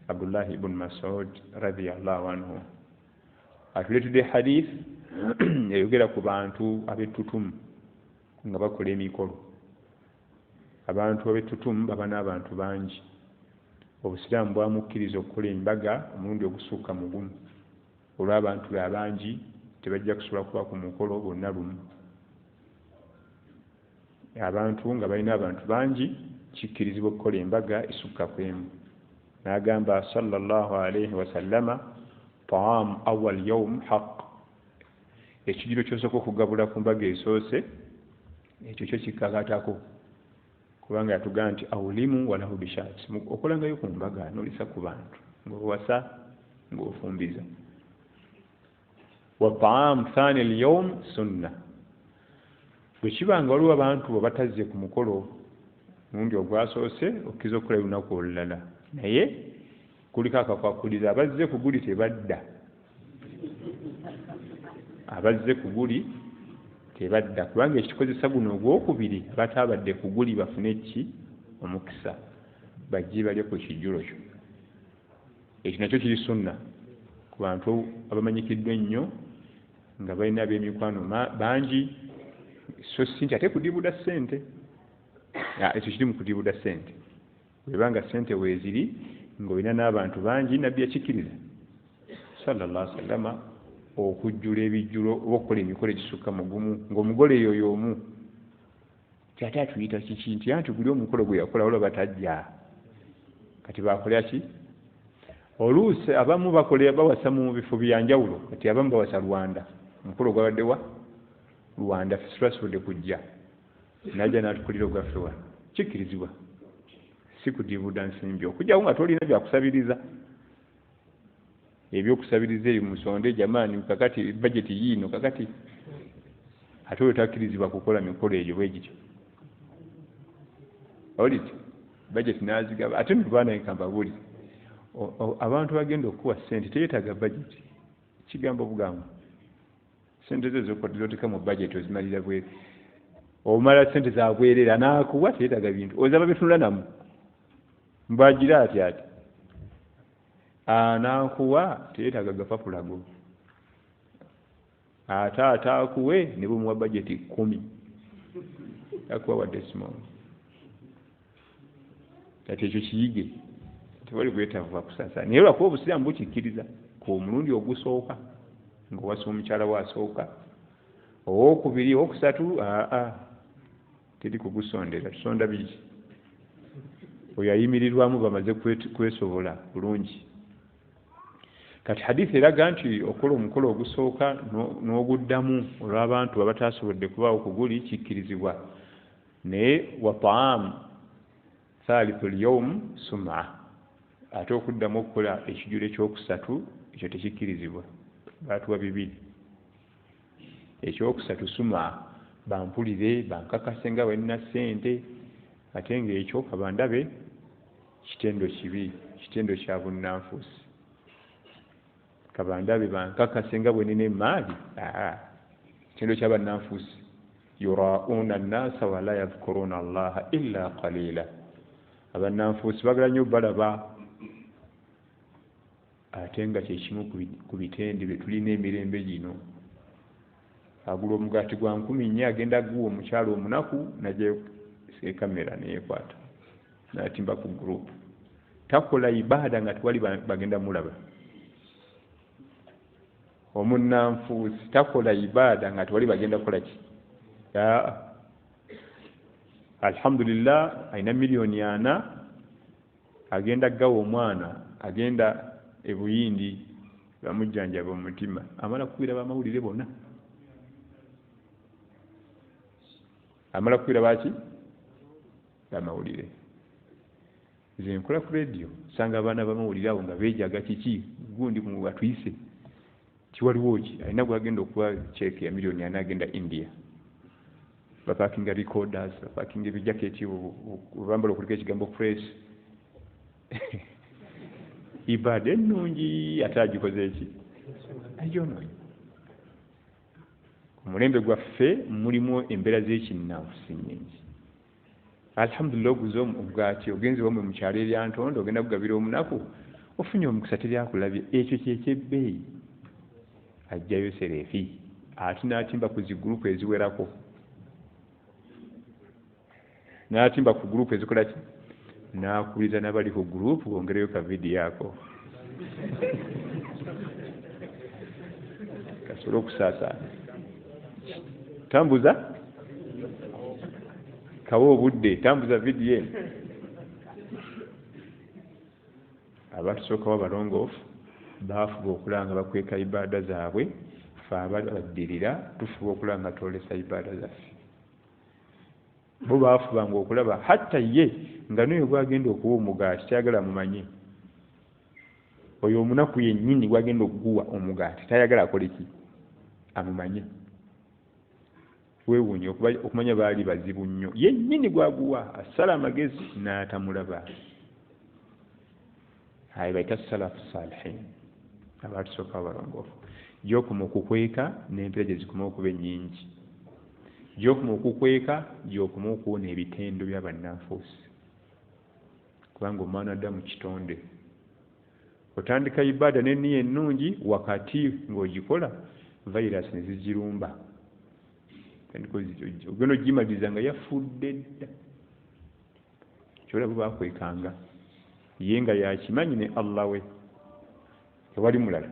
Abdullah ibn Mas'ud radiyallahu anhu. Atuleetedde hadith eyogera ku bantu ab'ettutumu nga bakola emikolo. Abantu ab'ettutumu baba n'abantu bangi. Obusiraamu bwamukkiriza okukola embaga omulundi ogusukka mu gumu. Olw'abantu abangi tebajja kusobola kuba ku mukolo gwonna lumu. Abantu nga balina abantu bangi kikkirizibwa okukola embaga esukka ku emu. N'agamba sallallahu alayhi wasallama ta'am awwal yawm haqq. Ekijiro ky'osooka okugabula ku mbaga esoose ekyo kyo kikkakatako. Kubanga yatugamba nti awulimu walahu bishaati. Okolangayo ku mbaga n'olisa ku bantu ng'owasa ng'ofumbiza. Wa ta'am thani al-yawm sunna. Bwe kibanga waliwo abantu bwe batazze ku mukolo mulundi ogwasoose okkiza okukola lunaku olulala, naye kuliko akakwakuliza abazze ku guli tebadda. Abazze ku guli tebadda kubanga ekikozesa guno ogwokubiri abataabadde ku guli bafune ki omukisa bajje balye ku kijjulo kyo. Ekyo nakyo kiri sunna ku bantu abamanyikiddwa ennyo nga balina ab'emikwano bangi, so si nti ate kudibuda ssente. Ekyo kiri mu kudibuda ssente. Webanga ssente weeziri ng'olina n'abantu bangi, Nabbi yakikkiriza sallallahu alaihi wasallama okujjula ebijjulo oba okukola emikolo egisukka mu gumu ng'omugole eyo y'omu. kyate atuyita kiki nti anti guli omukolo gwe yakola wala batajja kati bakolera ki oluusi abamu bakolera bawasa mu bifo byanjawulo kati abamu bawasa Rwanda omukolo gwabadde wa Rwanda fesitwasibudde kujja najja n'atukulira ogwaffe wa kikkirizibwa si kudibuda nsimbi okujjawo nga tolina byakusabiriza ebyokusabiriza eyo musonde jamaani kakati budget yiino kakati ate otakkirizibwa kukola mikolo egyo bwe gityo oliti budget nazigaba ate nubana enkamba buli abantu bagenda okuwa ssente teyeetaaga budget kigambo bugambo ssente zo zokoteka mu budget ozimalira bwe omala ssente zabwerera nakuwa teyeetaaga bintu ozaba bitunula namu mbagira ati nakuwa teyeetaaga gapapulago ate akuwe ne bumuwa budget 10 akuwa wadde small kati ekyo kiyige tewali gwetaavu kusasa naye lwakuba obusiraamu bukikkiriza ku mulundi ogusooka ng'owasa omukyala wasooka owokubiri owokusatu teri kugusondera tusonda biki oyo ayimirirwamu bamaze kwesobola bulungi kati hadithi eraga nti okola omukolo ogusooka n'oguddamu olw'abantu abatasobodde kubaawo kuguli kikkirizibwa naye wa taamu thalithu lyawm sum'a ate okuddamu okukola ekijjulo ekyokusatu ekyo tekikkirizibwa batuwa bibiri ekyokusatu sum'a bampulire bankakase nga balina ssente ate ng'ekyo kabandabe kitendo kibi kitendo kya bunnanfuusi kabandabe bankakase nga bwe nina emaali kitendo kya bannanfuusi yurauna nnasa wala yadhkuruna allaha illa qalila abannanfuusi bagala nnyo balaba ate nga kyekimu ku bitende bye tulina emirembe gino agula omugaati gwa 14 agenda guwa omukyalo omunaku najja ekamera neyekwata natimba ku group takola ibada nga twali bagenda mulaba omunnanfuusi takola ibada nga twali bagenda kola ki alhamdulillah aina milioni 4 agenda gawa omwana agenda ebuyindi bamujjanjaba omutima amala kukwira bamawulire bonna amala kukwira baki bamawulire nze nkola ku radio sanga abaana bamawulire abo nga beejaga kiki gundi batuyise kiwaliwo ki alina gwagenda okuwa check ya milioni 4 agenda India bapakinga recorders bapakinga ebijaketi bambala okuliko ekigambo press ibada ennungi ate agikoze eki ayonoonye ku mulembe gwaffe mulimu embeera z'ekinnanfusi nnyingi alhamdulillah oguze omugaati ogenze wamwe mukyalo eryantonda ogenda kugabira omunaku ofunye omukisa teryakulabye ekyo kyekyebbeeyi ajjayo serefi ate n'atimba ku zigurupu eziwerako n'atimba ku gurupu ezikola ki n'akuliza n'abali ku gurupu bongereyo ka vidiyo ako kasobole okusaasaana tambuza kawa obudde tambuza vidiyo eno abatusooka babalongoofu baafuba okulaba nga bakweka ibaada zaabwe fe abaddirira tufuba okulaba nga twolesa ibaada zaffe bo baafubanga okulaba hatta ye nga n'oyo gwagenda okuwa omugaati tayagala mumanye oyo omunaku yennyini gwagenda okuguwa omugaati tayagala akole ki amumanye weewuunye okumanya baali bazibu nnyo yennyini gwaguwa asala amagezi n'atamulaba ayo bayita salafu salihin abatusooka abalongoofu gy'okuma okukweka n'empeera gye zikuma okuba ennyingi gy'okuma okukweka gy'okuma okuwona ebitendo by'abannanfuusi kubanga omwana adda mu kitonde otandika ibaada n'enniya ennungi wakati ng'ogikola virus ne zigirumba ogenda ogimaliriza nga yafudde dda kyolabo bakwekanga ye nga yakimanyi ne Allah we tewali mulala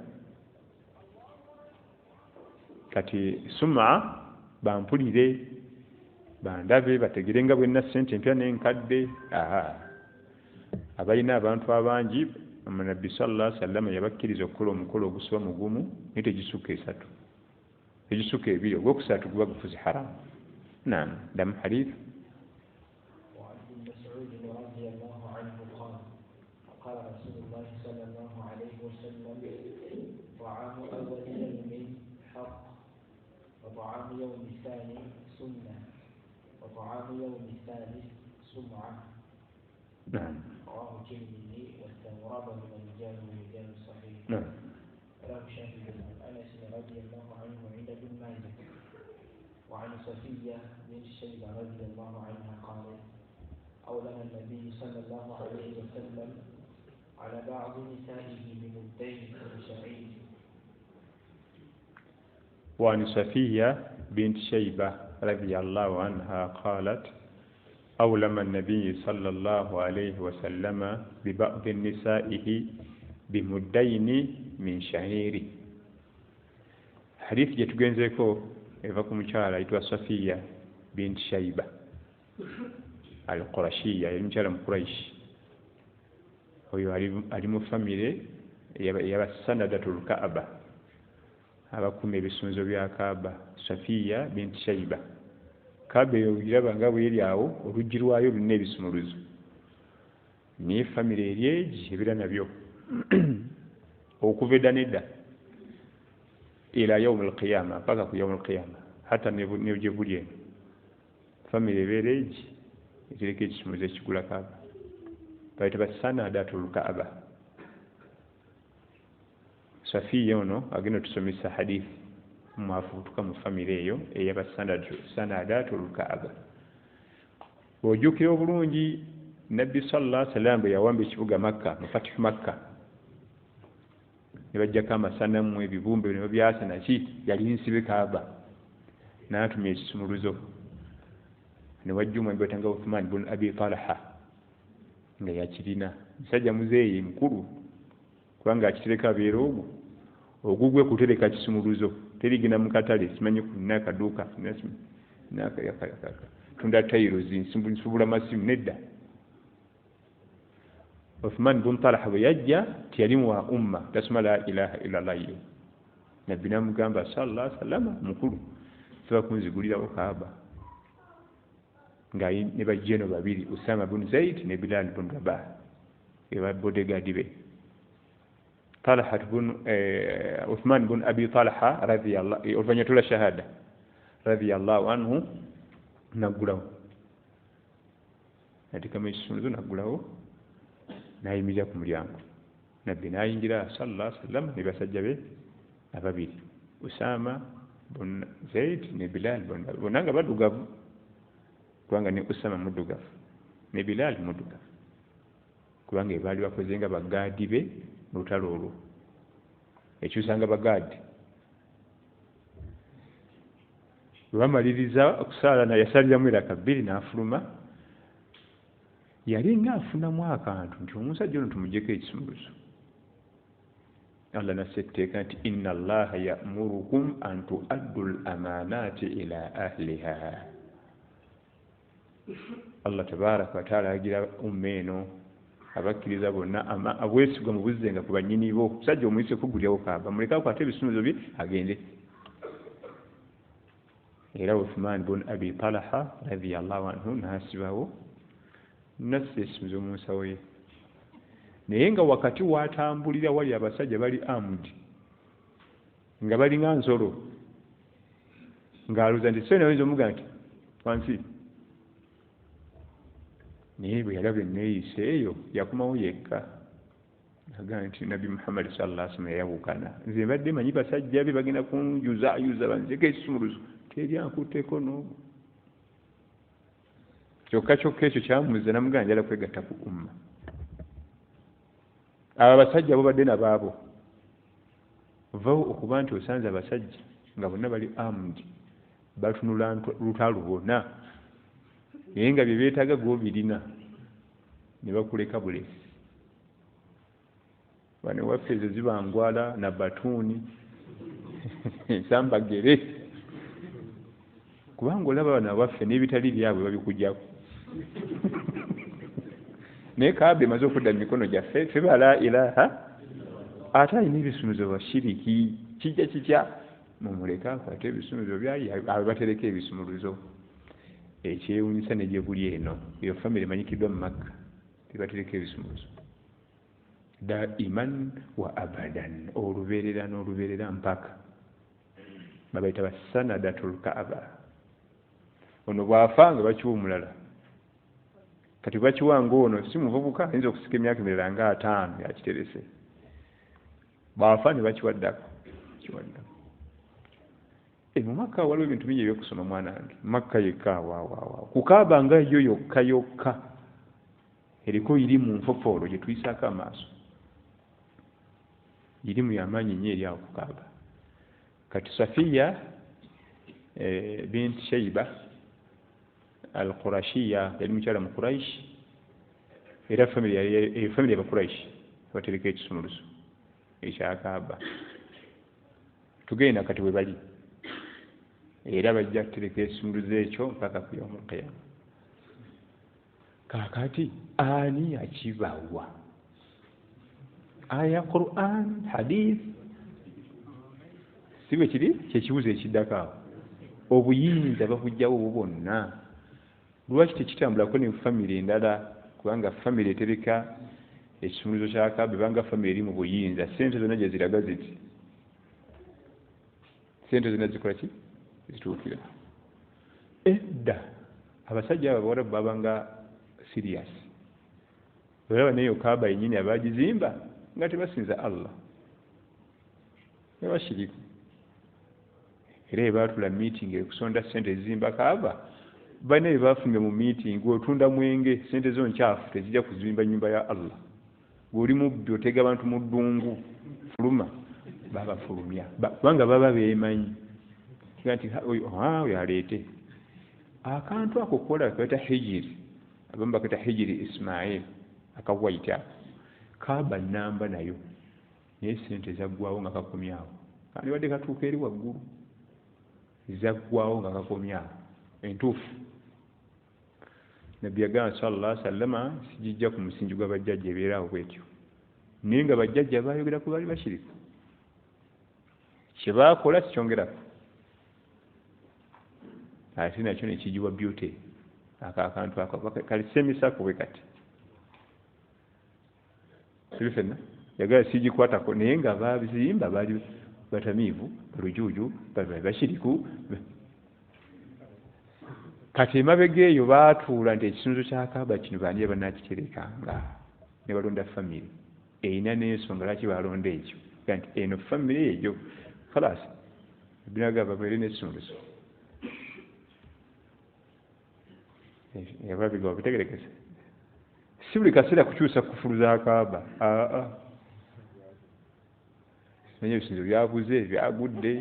kati suma bampulire bandabe bategerenga bwenna ssente empya n'enkadde. Abalina abantu abangi Nabbi sallallahu alaihi wasallam yabakkiriza okukola omukolo ogusiba mugumu naye tegisukka esatu, tegisukka ebiri, ogwokusatu guba gufuzi haramu. Naam, damu hadith. وطعام يوم الثاني سنة وطعام يوم الثالث سمعة. نعم. رواه الترمذي واستغرب من الرجال ورجال الصحيح. نعم. رواه شافعي عن أنس رضي الله عنه عند ابن ماجه وعن صفية بنت شيبة رضي الله عنها قالت أولم النبي صلى الله عليه وسلم على بعض نسائه بمدين وشعير. وعن صفية بنت شيبة رضي الله عنها قالت أولم النبي صلى الله عليه وسلم ببعض نسائه بمدين من شعير. حديث جتugenzeko eva ku mukyala ayitwa Safiya bint Shaiba al-Qurashiyya, yali mukyala mu Quraish. Oyo ali mu famire y'abasanadatul Kaaba, abakuma ebisunzo bya Kaaba. Safiya bint Shaiba, Kaaba eyo ogiraba nga bweri awo, oluggi lwayo lulina ebisumuluzo, naye famire eri egi ebira nabyo okuva edda nedda ila yawm al-qiyama, paka ku yawm al-qiyama, hata nebye buli eno famire ebeera egi etereka ekisumuluzo ekigula Kaaba, bayita basanadatul Kaaba. Safiya ono agenda tusomesa hadith mwafutuka mu famire eyo ey'abasanadatul Kaaba. Ojjukira obulungi Nabbi sallallahu alaihi wasallam bwe yawamba ekibuga Makka mu Fatih Makka, ne bajjako amasanamu, ebibumbe ne babyasa naki, yali nsibe Kaaba, n'atuma ekisumuluzo. Ne wajja omwami batanga Uthman ibn Abi Talha nga yakirina, musajja muzeeyi mukulu, kubanga akitereka abeera ogugwe kutereka kisumuluzo, terigina mu katale, simanyi kulina akaduuka tunda tayiro nsubula masimu, nedda. Uthman ibn Talha bwe yajja tiyali wa umma, tasma la ilaha illa Allah. Nabbi namugamba sallallahu alaihi wasallam, mukulu tuba kunzigulirawo Kaaba, nga ne bajjeno babiri, Usama ibn Zaid ne Bilal ibn Rabah, eba bodyguard be. Talha ibn Uthman ibn Abi Talha radiyallahu oluvanyatula shahada radiyallahu anhu nagulawo, natikama ekisumuluzo nagulawo, nayimirira ku mulyango. Nabbi nayingira sallallahu alaihi wasallam ne basajja be ababiri, Usama ibn Zaid ne Bilal ibn Rabah, bonna nga baddugavu, kubanga ne Usama muddugavu ne Bilal muddugavu, kubanga baali bakoze nga bagaadi be mu lutalo olwo, ekyusanga bagaadi. Bamaliriza okusaala na yasaliramu eraka bbiri n'afuluma, yali ng'afunamu akantu nti omusajja ono tumugyeko ekisumuluzo. Allah nasetteeka nti inna Allaha ya'murukum an tu'addu al-amanati ila ahliha. Allah tabaraka wa taala agira umma eno abakkiriza bonna abwesigwa mu buzzenga ku bannyini bo. Musajja omuyise kugulyawo Kaaba, muleka akwate ebisumuluzo bye agende. Era Uthman ibn Abi Talha radiyallahu anhu n'asibawo, nasse ekisumuluzo mu nsawo ye. Naye nga wakati watambulira wali abasajja bali armed, nga balinga nsolo, ng'aluza nti sena oyinza omuga nti wansi. Naye bwe yalaba enneeyisa eyo yakomawo yekka, agamba nti Nabbi Muhammad sallallahu alaihi wasallam yayawukana, nze mbadde manyi basajja be bagenda kunjuzayuza banzeko ekisumuluzo, teri ankutteko n'omu. Kyokka ekyo kyamuza namugamba njala kwegatta ku umma. Abo abasajja bo badde nabaabo, vaawo okuba nti osanze abasajja nga bonna bali armed, batunula lutalo bonna, naye nga bye beetaaga gw'obirina ne bakuleka bulesi. Bano waffe ezo zibangwala na batuuni ensambagere, kubanga olaba bana baffe n'ebitali byabwe babikujjako naye Kaaba emaze okudda mu mikono gyaffe ffe la ilaha ate alina ebisumuluzo bashiriki kijja kitya mumuleka akwate ebisumuluzo byayi abe batereka ebisumuluzo ekyewunyisa ne gye buli eno eyo famire emanyikiddwa mu Makka tebatereka ebisumuluzo daiman wa abadan olubeerera n'olubeerera mpaka babayita basanadatul Kaaba ono bw'afa nga bakiwa omulala kati bakiwanga ono si muvubuka ayinza okusika emyaka emirala nga 5 yakiterese bw'afa ne bakiwaddako mu Makka waliwo ebintu bingi ebyokusoma mwana wange Makka yekka ku Kaaba nga yo yokka eriko irimu nfofoolo gye tuyisaako amaaso irimu y'amaanyi nnyo eri awo ku Kaaba kati Safiya binti Shaiba al-Qurashiya yali mukyala mu Quraish era family ya Quraish batereka ekisumuluzo ekya Kaaba tugenda kati we bali era bajja kutereka ekisumuluzo ekyo mpaka ku yawmul qiyama kakati ani akibawa aya Qur'an hadith sibe kiri kyekibuzo ekiddako awo obuyinza babujjawo bwonna lwaki tekitambulako ne famire endala kubanga famire etereka ekisumuluzo kya Kaaba banga famire eri mu buyinza sente zonna gye ziraga ziti sente zonna zikola ki zituukira edda abasajja abo bawarabu babanga serious olaba neyo Kaaba yennyini abagizimba nga tebasinza Allah nebashiriku era ebaatula meeting ekusonda sente ezizimba Kaaba balina ebafunye mu meeting otunda mwenge sente zo nkyafu tezijja kuzimba nyumba ya Allah gweoli mubbi otega abantu mu ddungu fuluma babafulumya kubanga baba beemanyi nti oyo aleete akantu ako kola kaita hijiri abamu bakaita hijiri Ismail akawaita Kaaba namba nayo naye sente zaggwawo nga kakomyawo kandi wadde katuuka eri waggulu zaggwawo nga kakomyawo entuufu Nabbi yagamba sallallahu alaihi wasallama sijijja ku musingi gwa bajjajja ebeeraawo bwetyo naye nga bajjajja baayogera ku baali bashiriku kye baakola sikyongerako ate nakyo nekijibwa beauty akantu ako kalisemisako bwe kati sibifenna yagala sigikwatako naye nga babizimba baali batamiivu lujuuju bashiriku kati emabega eyo baatuula nti ekisumuluzo kya Kaaba kino baani abanakiterekanga ne balonda famire erina n'ensonga lwaki balonda ekyo nti eno famire eyo kalasi binaga babeere n'ekisumuluzo yababiga babitegerekese si buli kaseera kukyusa kufulu za Kaaba naye ebisinzo byabuze byagudde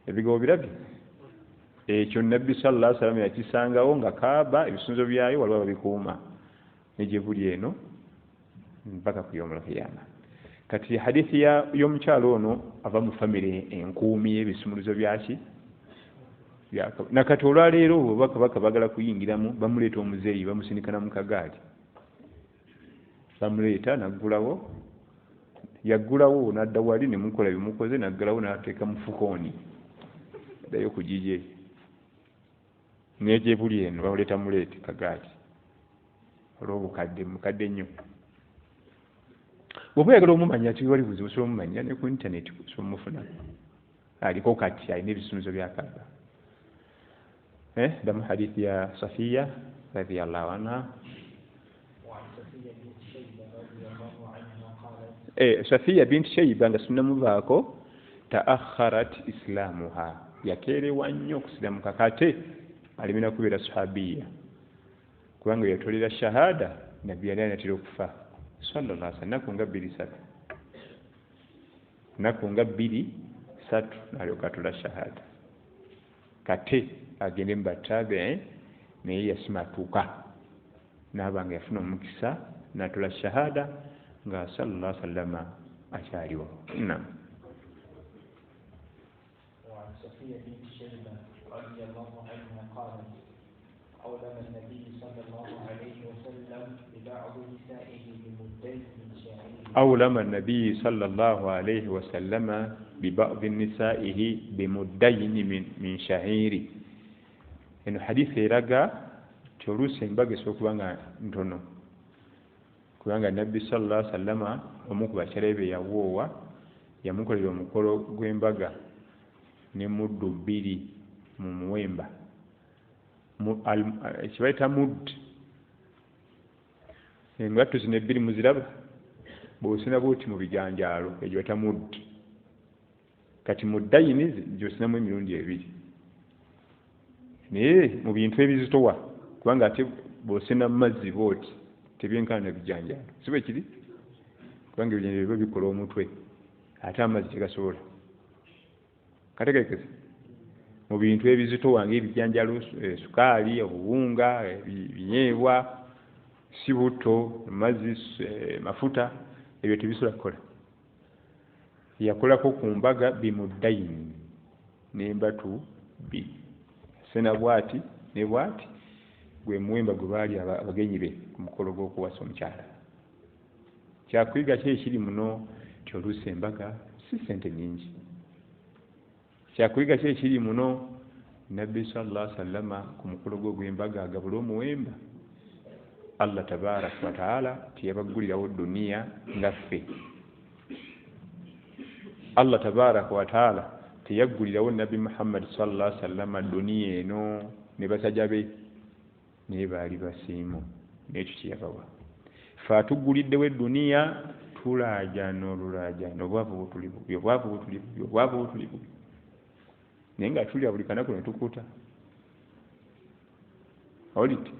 ebigabo birabye ekyo Nabbi sallallahu alaihi wasallam yakisangawo nga Kaaba ebisinzo byayo waliwo babikuuma negye buli eno mpaka ku yawmul qiyama kati hadithi y'omukyalo ono ava mu famire enkuumi y'ebisumuluzo byaki nakati olwaleero bakabaka bagala kuyingiramu bamuleeta omuzeeyi bamusinikana mu kagaali bamuleeta naggulawo yaggulawo n'adda wali ne mukola bimukoze naggalawo n'ateeka mu fukooni ddayo ku gije negye buli eno bamuleeta muleete kagaali olw'obukadde mukadde nnyo bw'oba oyagala omumanya tiwali buzibu osobola omumanya ne ku intaneti osobola omufuna aliko kati alina ebisumuluzo bya Kaaba damu hadithi ya Safiya radhiyallahu anha Safiya binti Shaiba nga sunnamuvaako taakharat islamuha yakeerewa nnyo okusilamuka kate alimina kubeera sahabiya kubanga yatolera shahada Nabbi yali anatera okufa sallallahu alaihi wasallam naku nga 2-3 nalyoka atola shahada kate agende mu batabe naye yasimatuka n'abanga yafuna omukisa n'atola shahada nga sallallahu alaihi wasallam akyaliwo. Naam. صفية بنت شيبة رضي الله عنها قالت أولم النبي صلى الله عليه وسلم ببعض نسائه بمدين من شعير أولم النبي صلى الله عليه وسلم ببعض نسائه بمدين من شعير إنه حديث يرجع تروس ينبغي سوكوانا نتونو kubanga nabbi sallallahu alaihi wasallam omu ku bakyalebe yawoowa yamukolera omukolo gw'embaga ne muddu bbiri mu muwemba ekibayita muddu engatto zino ebbiri muziraba bw'osina bwoti mu bijanjaalo egyo bayita muddu kati muddayini gy'osinamu emirundi ebiri naye mu bintu ebizitowa kubanga ate bw'osina mu mazzi bwoti tebyenkana bijanjaalo si bwe kiri kubanga ebijanjaalo biba bikola omutwe ate amazzi tegasobola kategeekese mu bintu ebizitowa ng'ebijanjaalo sukaali obuwunga ebinyeebwa si butto mazzi mafuta ebyo tebisobola kukola yakolako ku mbaga bimuddaini n'embatu bbiri sena bwati ne bwati gwe muwemba gwe baali abagenyi be ku mukolo gw'okuwasa omukyala kyakuyiga ki ekiri muno ti oluusi embaga si ssente nnyingi kyakuyiga ki ekiri muno nabbi sallallahu alaihi wasallama ku mukolo gwe gw'embaga agabula omuwemba Allah tabaraka wa taala tiyabaggulirawo duniya ngaffe Allah tabaraka wa taala teyaggulirawo nabbi Muhammad sallallahu alaihi wasallama duniya eno ne basajja be naye baali basiimu n'ekyo kyeyabawa fe atugguliddewo eduniya tulaajana olulaajana obwavu butulivu naye nga tulya buli kanaku ne tukuta oliti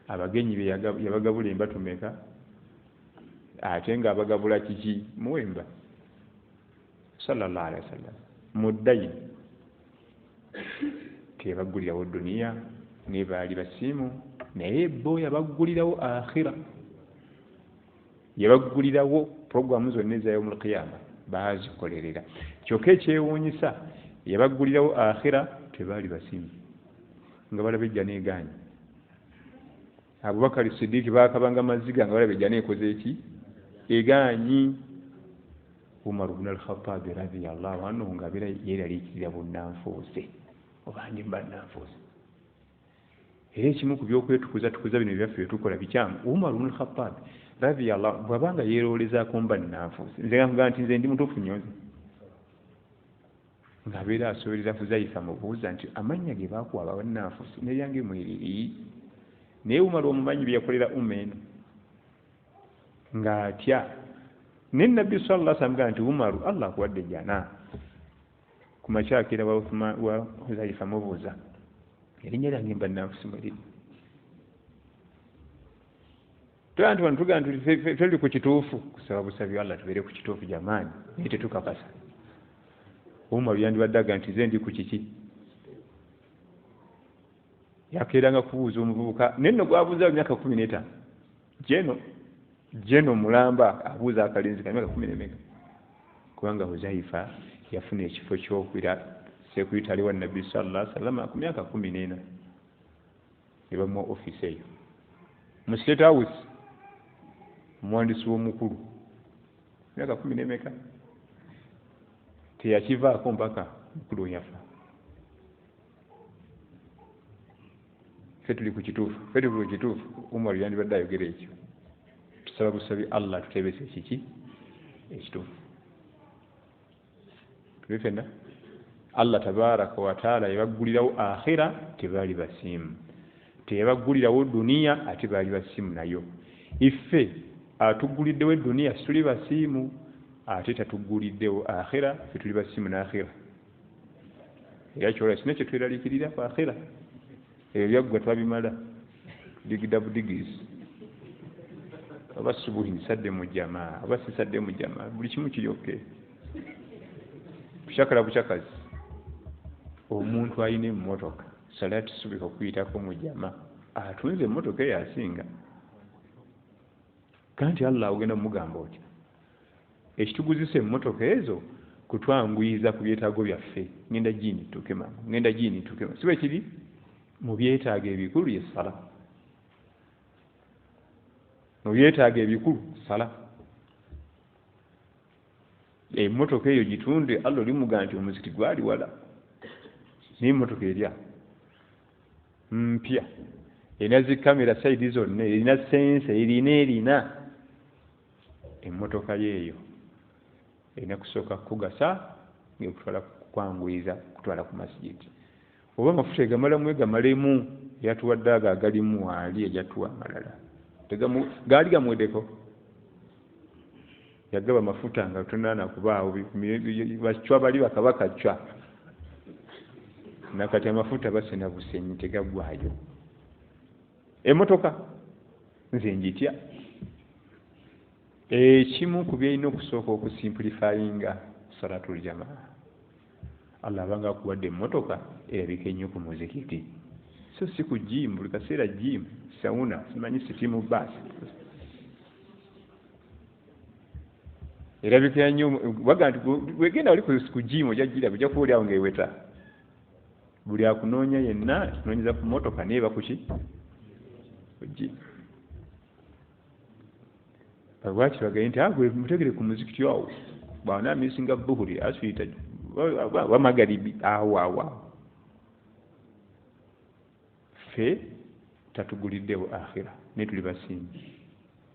abagenyi be yabagabula embatu meka ate nga abagabula kiki muwemba sallallahu alaihi wasallam muddayini teyabaggulirawo duniya ne baali basiimu naye bo yabaggulirawo akhira yabaggulirawo programu zonna eza yawmul qiyama baazikolerera kyokka ekyewuunyisa yabaggulirawo akhira tebaali basiimu nga balaba ejja neegaanyi Abubakar Siddiq baakabanga maziga nga balaba ejja neekoze eki egaanyi Umar ibn al-Khattab radiyallahu anhu nga beera yeeraliikirira bunnanfuuse oba ndi bannanfuuse era ekimu ku byokwetukuza bino byaffe byetukola bikyamu Umar ibn al-Khattab radiyallahu bw'abanga yeerolezaako mbannanfuuse nze nga nti nze ndi mutuufu nnyo ng'abeera asoberera Huzaifa mubuuza nti amannya ge baakuwa bannanfuuse n'eryange mweriri naye Umar omumanyi bye yakolera eno ng'atya ne Nabbi sallallahu alaihi wasallam nti Umar Allah akuwadde jana ku makyakira wa Huzaifa mubuuza erinnya lyange bannanfuuse mweriri tugaa nti tuli ku kituufu kusaba busabi Allah tubeere ku kituufu jamaani naye tetukakasa Umar yandibadde aga nti ze ndi ku kiki yakeeranga kubuuza omuvubuka nenno gwabuuza emyaka 15 jeno mulamba abuuza akalenzi ka myaka 10 kubanga Huzaifa yafuna ekifo ky'okwira sekuyitali wa Nabbi sallallahu alaihi wasallam ku myaka 14 ebamu office eyo mu State House omuwandiisi w'omukulu myaka 10 teyakivaako mpaka mukulu yafa ffe tuli ku kituufu Umar yandibadde ayogera ekyo tusaba busabi Allah tutebese kiki ekituufu tuli fenna Allah tabaraka wa taala yabaggulirawo akhira tebaali basiimu teyabaggulirawo duniya ate baali basiimu nayo iffe atugguliddewo eduniya tuli basiimu ate tatugguliddewo akhira ffe tuli basiimu n'akhira era kyola sina kye tweraliikirira ku akhira ebyo byaggwa twabimala digidabuddigis oba subuhi nsadde mu jamaa oba sisadde mu jamaa buli kimu kiryoke bukyakala bukyakazi omuntu alina emmotoka salaati subika okuyitako mu jamaa atunze emmotoka eyo asinga kanti Allah ogenda mumugamba otya ekituguzisa emmotoka ezo kutwanguyiza ku byetaago byaffe. Ngenda jini tukema, ngenda jini tukema. Sibe kiri mu byetaago ebikulu y'essala. Mu byetaago ebikulu sala. Emmotoka eyo gitunde Allah oli mugamba nti omuzikiti gwali wala. N'emmotoka erya mpya erina zikamera saidi zonna, erina sensa, erina emmotoka yeeyo erina kusooka kugasa ng'ekutwala kukwanguyiza kutwala ku masigiti. Oba amafuta egamalamu egamalemu yatuwadde ago agalimu wali ejatuwa amalala gaali gamweddeko. Yagaba amafuta nga tonana kubaawo bacwa bali bakabaka cwa nakati amafuta basena busenyi tegagwayo. Emmotoka nze njitya ekimu ku byalina okusooka okusimplifyinga salatul jamaa. Allah abanga akuwadde emmotoka erabika ennyo ku muzikiti, so si ku jimu buli kaseera jimu sauna simanyi sitimu baasi erabika nnyo. Baga nti wegenda wali ku jimu ojja giraba ojja kuba oli awo ng'eweta. Buli akunoonya yenna tunoonyeza ku mmotoka neeba kuki ku jimu. Lwaki bagaye nti gwe mutegere ku muzikiti awo bw'anaamisinga buhuri asuyita wamagaribi awo ffe tatuguliddewo akhira ne tuli basinzi,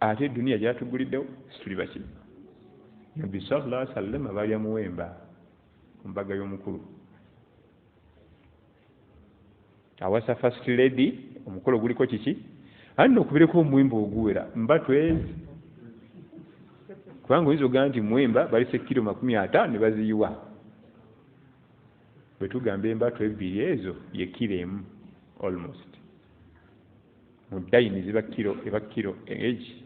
ate duniya gyatuguliddewo situli baki. Nabbi sallallahu alaihi wasallam balya muwemba ku mbaga y'omukulu awasa first lady. Omukolo guliko kiki anno okubireko omuwemba oguwera mbatwezi, kubanga oyinza ogamba nti muwemba balise kilo 50 ne baziyiwa. Bwe tugamba embato ebbiri ezo ye kilo emu almost. Mu dayini ziba kilo egi.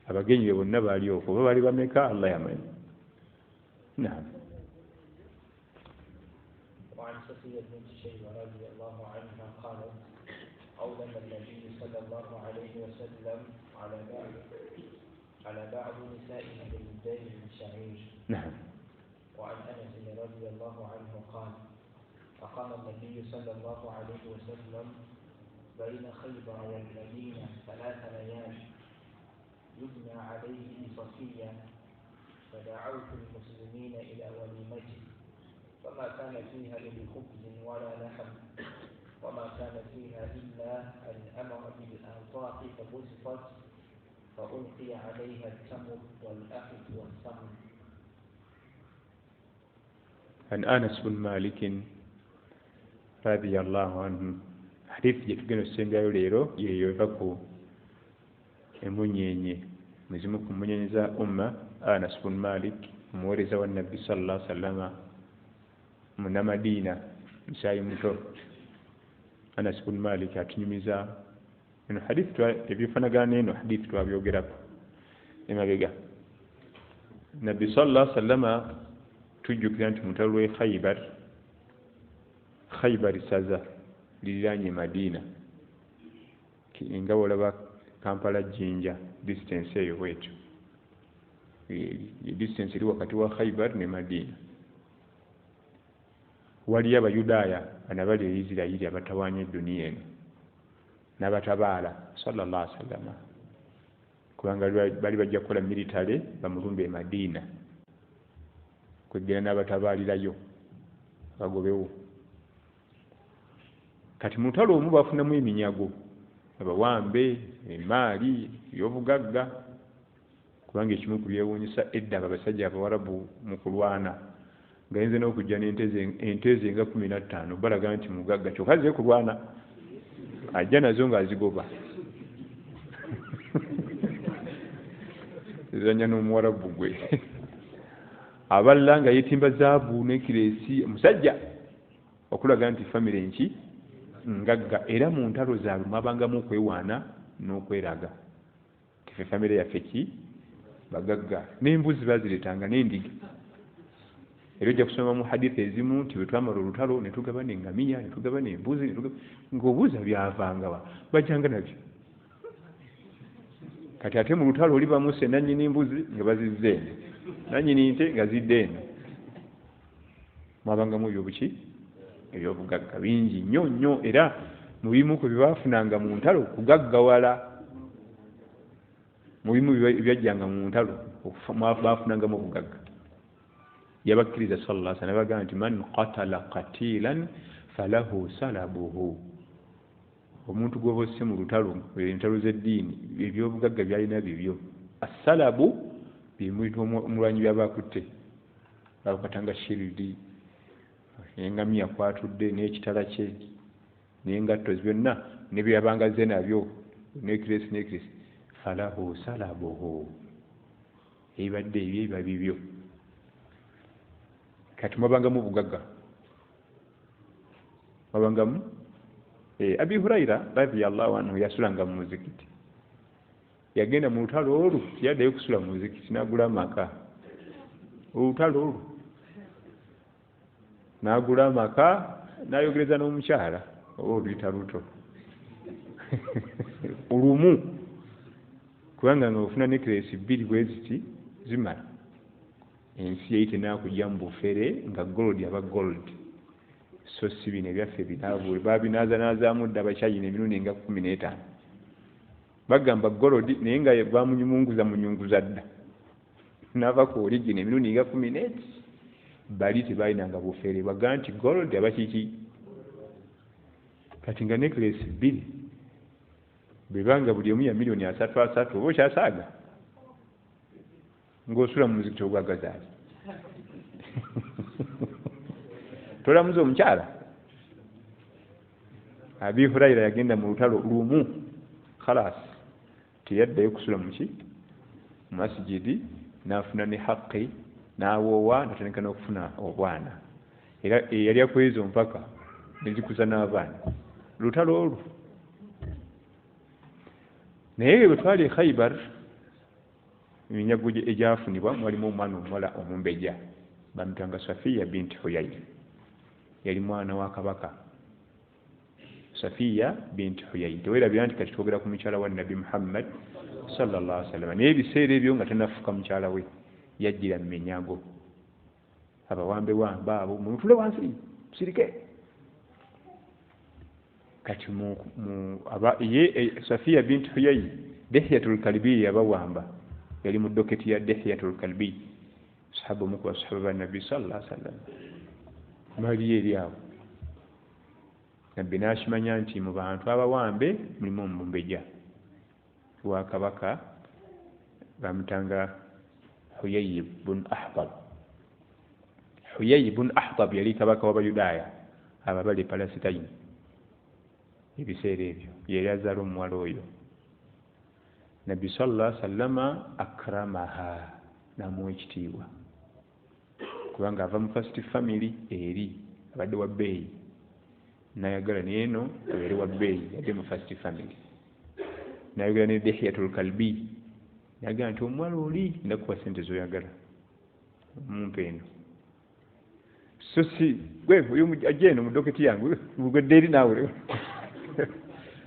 Abagenyi be bonna baali okwo oba bali bameka Allah yamanyi. Naam. وعن صفية بنت شيبة رضي الله عنها قالت أولم النبي صلى الله عليه وسلم على بعض نسائنا بالدين من شعير. نعم. وعن أنس رضي الله عنه قال أقام النبي صلى الله عليه وسلم بين خيبر والمدينة 3 ليال يبنى عليه بصفية، فدعوت المسلمين إلى وليمته فما كان فيها إلا خبز ولا لحم، وما كان فيها إلا أن أمر بالأنطاق فبسطت فألقي عليها التمر والأخذ والسمن. عن أنس بن مالك رضي الله عنه حديث يتقن السنجايو ليرو يوفاكو emunyenye muzimu kumunyenyeza umma Anas bin Malik muwereza wa Nabi sallallahu alaihi wasallam muna Madina msayi muto. Anas bin Malik atunyumiza eno hadith ebifanagana eno hadith twabyogerako emabega. Nabi sallallahu alaihi wasallam tujjukira nti mutalo we Khaybar saza liranye Madina nga olaba Kampala Jinja distance eyo wetu distance eri wakati wa Khaybar ne Madina. Waliyo Abayudaaya anabali e Isirayiri abatawanya edduniya eno n'abatabaala sallallahu alaihi wasallam, kubanga bali bajja kukola military bamulumbe e Madina kwegera n'abatabaalirayo bagobewo. Kati mutalo omu bafunamu eminyago abawambe emaali ebyobugagga, kubanga ekimu ku byewuunyisa edda abasajja Abawarabu mu kulwana ngayinza n'okujja n'enteze nga 15 balaga nti mugagga kyokka ze kulwana ajja nazo ng'azigoba zanya n'Omuwarabu gwe abalala nga yetimba zaabu n'ekiresi musajja okulaga nti famire enki ngagga, era mu ntalo zaabwe mwabangamu okwewaana n'okweraga. Tife famire yaffe ki bagagga, n'embuzi baziretanga n'endiga. Era ojja kusoma mu hadith ezimu nti bwe twamala olutalo ne tugaba n'engamiya ne tugaba n'embuzi ng'obuuza byavaanga bajjanga nabyo. Kati ate mu lutalo oli bamuse nannyini mbuzi nga bazizze eno, nannyini nte nga zidde eno, mwabangamu ebyobuki ebyobugagga bingi nnyo nnyo era mu bimu ku byebafunanga mu ntalo kugaggawala mu bimu byajjanga mu ntalo bafunangamu obugagga yabakkiriza sallallahu alaihi wasallam bagamba nti man qatala qatilan falahu salabuhu omuntu gwoba osse mu lutalo entalo z'eddiini ebyobugagga byalina bibyo assalabu bimuyita omulwanyi byabakutte bakatanga shiridi engamiya kwatudde n'ekitala kye n'engatto byonna ne byabanga ze nabyo nekiresi falahu salabuhu ebadde ebyo biba bibyo kati mwabangamu obugagga mwabangamu Abi Huraira radiyallahu anhu yasulanga mu muzikiti yagenda mu lutalo olwo yaddayo kusula mu muzikiti n'agula amaka olutalo olwo n'agula amaka n'ayogereza n'omukyala oba oluyita luto olumu kubanga nga ofuna nekiresi bbiri bwe ziti zimala ensi yayite nakujja mu bufere nga gold aba gold so si bino ebyaffe binaabuule babinaazanaazamu dda abakyayina emirundi nga 15 bagamba gold naye nga bamunyumunguza munyunguza dda n'ava ku origin emirundi nga 18 bali tebalinanga bufere baga nti gold aba kiki kati nga necklace bbiri bebanga buli emu ya milioni 3 oba okyasaaga ng'osula mu muzikiti ogwagazaali tolamuza omukyala Abi Huraira yagenda mu lutalo lumu khalas teyaddayo kusula muki mu masjidi n'afuna ne haqqi n'awoowa natandika n'okufuna obwana era yali akweza mpaka nezikuza n'abaana lutalo olwo naye bwe twali e Khaybar eminyago egyafunibwa mwalimu omwana omuwala omumbeja bamutanga Safiya binti Huyay yali mwana wa kabaka Safiya binti Huyay tewerabira nti kati twogera ku mukyala wa Nabi Muhammad sallallahu alaihi wasallam naye ebiseera ebyo nga tanafuka mukyala we yajjira mu minyago abawambe wamba abo mutule wansi sirike kati Safiya binti Huyay Dihyatul Kalbi yabawamba yali mu doketi ya Dihyatul Kalbi sahaba mu kwa sahaba ba Nabi sallallahu alaihi wasallam mali eri awo Nabbi n'akimanya nti mu bantu abawambe mulimu omumbeja wa kabaka bamutanga Huyay ibn Ahtab. Huyay ibn Ahtab yali kabaka w'Abayudaaya ababali Palestine ebiseera ebyo yali azaala omuwala oyo Nabbi sallallahu alaihi wasallama akramaha namuwa ekitiibwa kubanga ava mu first family eri abadde wa bbeeyi nayagala neeno eri wa bbeeyi yadde mu first family nayagala ne Dihyatul Kalbi nayagala nti omuwala oli ndakuwa sente zoyagala mumpe eno so si gwe oyo ajeno mu doketi yangu ugwedde eri naawe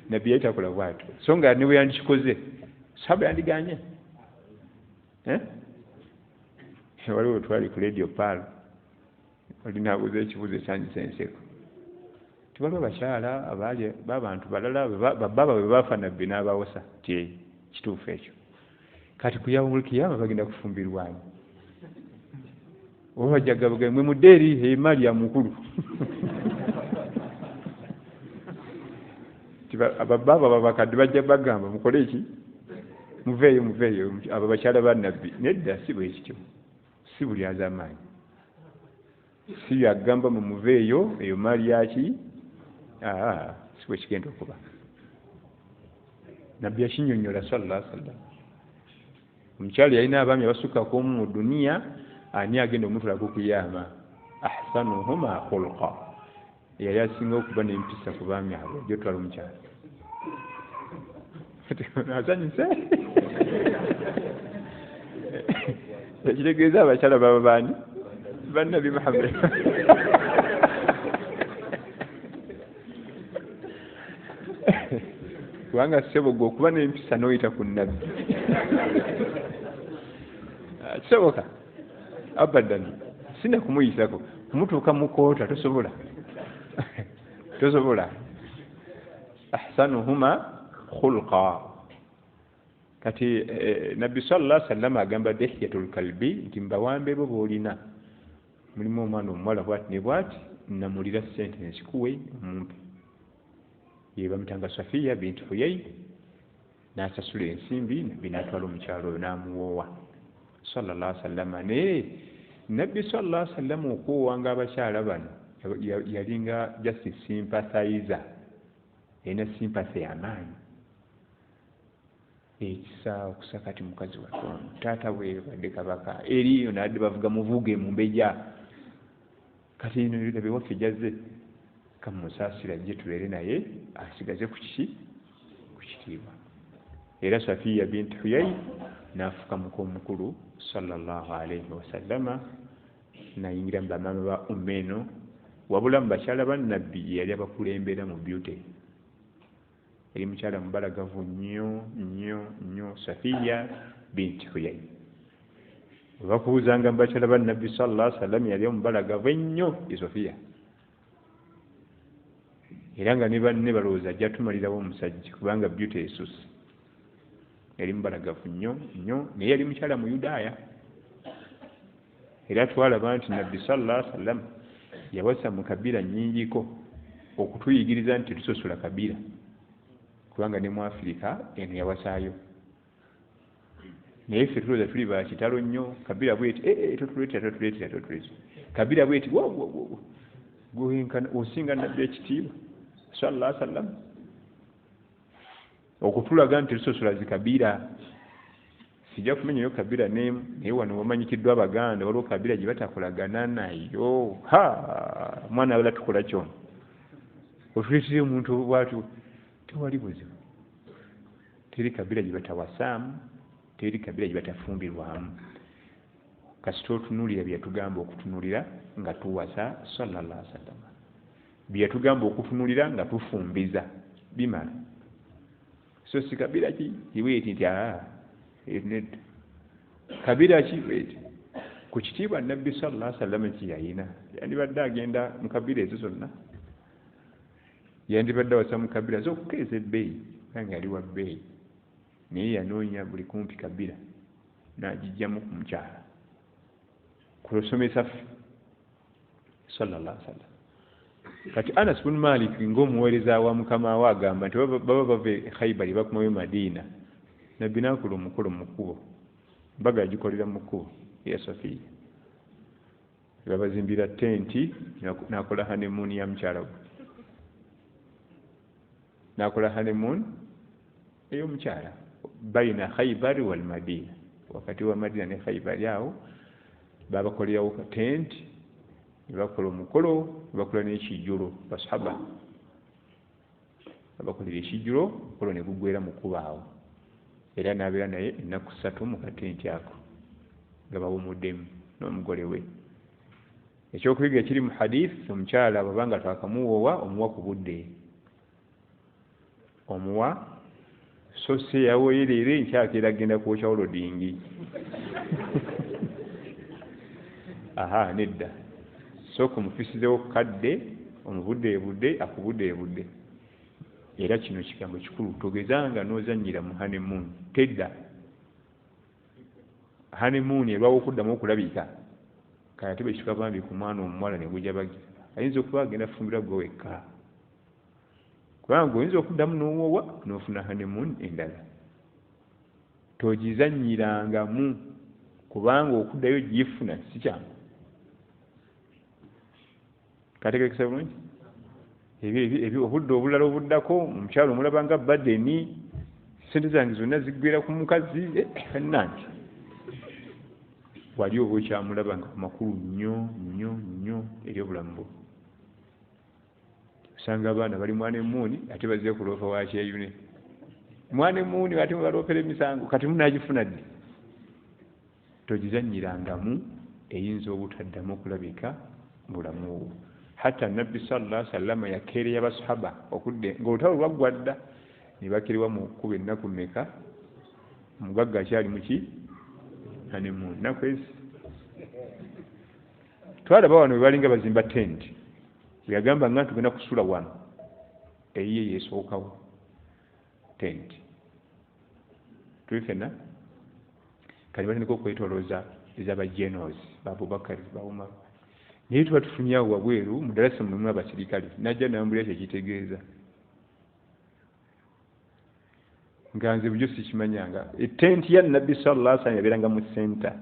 Nabbi yayitakola bwatyo so nga niwe yandikikoze sahaba yandiganye waliwo twali ku radio pal olinabuuza ekibuuzo ekyanyisa enseko tibaliwo bakyala abaali babantu balala bababa bwe bafa Nabbi n'abawosa ti kituufu ekyo kati kuyawulukiyama bagenda kufumbirwanyi oba bajjagabaga mwe muddeeri emali ya mukulu abababa babakadde bajja bagamba mukole eki muveeyo abo bakyala ba Nabbi nedda si bwe kityo si buli azamaanyi si yagamba mumuveeyo eyo mali yaki si bwe kigenda okuba Nabbi yakinyonnyola sallallahu alaihi wasallam omukyala yalina abaami abasukka k'omu mu duniya ani agenda omutulako kuyama ahsanuhuma khulqa yali asinga okuba n'empisa ku baami abo gyotwala omukyala azanyise ekitegeeza abakyala baba baani bannabi Muhammad kubanga ssebo gwe okuba n'empisa n'oyita ku Nabbi kisoboka abadan sina kumuyisako kumutuuka mukoota tosobola ahsanuhuma khulqa kati nabbi sallallahu alaihi wasallam agamba dihyatul kalbi nti mbawambe bo boolina mulimu omwana omuwala bwati ne bwati namulira sente nsikuwe omumpe ye bamutanga Safiya binti Huyay n'asasula ensimbi nabbi n'atwala omukyalo oyo n'amuwoowa sallallahu alaihi wasallam ne nabbi sallallahu alaihi wasallam okuwanga abakyala bano yalinga just sympathizer ena sympathy y'amaanyi ekisa okusakati mukazi watono taata we badde kabaka eriyo nadde bavuga muvuge mumbeja kati ino yulabe waffe jazze kamusaasira je tubeere naye asigaze ku kitiibwa era Safiya binti Huyay n'afuka mukulu sallallahu alaihi wasallama nayingira mu bamaama ba ummeno wabula mu bakyala ba nabbi yali abakulembera mu beauty eri mukyala mubalagavu nnyo Safiya binti Huyay bakubuuzanga mu bakyala ba nabbi sallallahu alaihi wasallam yali omubalagavu ennyo Safiya era nga ne banne balowooza ajja tumalirawo omusajja kubanga beauty esusse yali mubalagavu nnyo naye yali mukyala mu Yudaaya era twalaba nti nabbi sallallahu alaihi wasallam yawasa mu kabira nnyingiko okutuyigiriza nti tusosola kabira kubanga ne mu Afirika eno yawasaayo naye ffe tulowooza tuli bakitalo nnyo kabira bweti totuleetera kabira bweti osinga nabbi ekitiibwa sallallahu alaihi wasallam okutulaga nti tusosola zikabira sijja kumenyayo kabira n'emu naye wano wamanyikiddwa Abaganda waliwo kabira gye batakolagana nayo mwana abala tukola kyono otuleetere omuntu bwatu tewali buzibu teri kabira gye batawasaamu teri kabira gye batafumbirwamu kasita otunuulira byatugamba okutunulira nga tuwasa sallallahu alaihi wasallam byatugamba okutunulira nga tufumbiza bimala so si kabira ki iweeti nti kabira ki weti ku kitiibwa nabbi sallallahu alaihi wasallam kiyayina yandibadde agenda mu kabira ezo zonna yandibadde awasa mu kabira z'okukeeza ebbeeyi nga yali wa bbeeyi naye yanoonya buli kumpi kabira n'agijjamu ku mukyala kulusomesa ffe sallallahu alaihi wasallam kati Anas bin Malik ng'omuweereza wa mukama we agamba nti baba bava e Khaybari bakomayo Madiina nabbi n'akola omukolo mu kkubo mbaga yagikolera mu kkubo ya Safiya babazimbira tenti n'akola honeymoon ya mukyala we n'akola honeymoon ey'omukyala baina Khaybar wal Madina wakati wa Madina ne Khaybar awo babakolerawo tenti bakola omukolo bakola n'ekijjulo basahaba bakolera ekijjulo omukolo ne gugwera mu kkubo awo era n'abeera naye ennaku 3 mu katenti ako nga bawumuddemu n'omugole we ekyokuyiga ekiri mu hadith omukyala bwabanga twakamuwoowa omuwa ku budde omuwa so se yawoyerere nkyakera agenda kwokya olodingi nedda so kumufisizewo kadde omubudde akubudde era kino kigambo kikulu togezanga n'ozannyira mu honeymoon tedda honeymoon erwawo okuddamu okulabika kayate bwe kikabambi ku mwana omuwala ne gujja bagira ayinza okuba agenda fumbira gwe wekka kubanga oyinza okuddamu n'owoowa n'ofuna honeymoon endala togizannyirangamu kubanga okuddayo gifuna si kyangu kategerekesa bulungi ebyo obudde obulala obuddako omukyalo omulaba nga badeni sente zange zonna ziggwera ku mukazi nanti wali oba okyamulaba nga makulu nnyo eri obulamu bwo osanga abaana bali mwanemuuni ate bazze kuloopa wa Kyeyune mwanemuuni ate mubaloopera emisango kati munagifuna ddi togizannyirangamu eyinza obutaddamu okulabika bulamu bwo hatta nabbi sallallahu alaihi wasallam yakeereya basahaba okudde ng'olutalo lwaggwa dda ne bakerewa mu kkuba ennaku mmeka omugagga akyali muki honeymoon ennaku ezi twalaba wano webalinga bazimba tent yagamba nga tugenda kusula wano eyiye yesookawo tent twifena kali batandika okwetolooza ez'abajenos babubakari bawuma naye tuba tufunyawo wabweru mu darasa mulimu abasirikale najja nambula ekyo kitegeeza nga nze bujo sikimanyanga etenti ya nabbi sallallahu alaihi wasallam yabeeranga mu center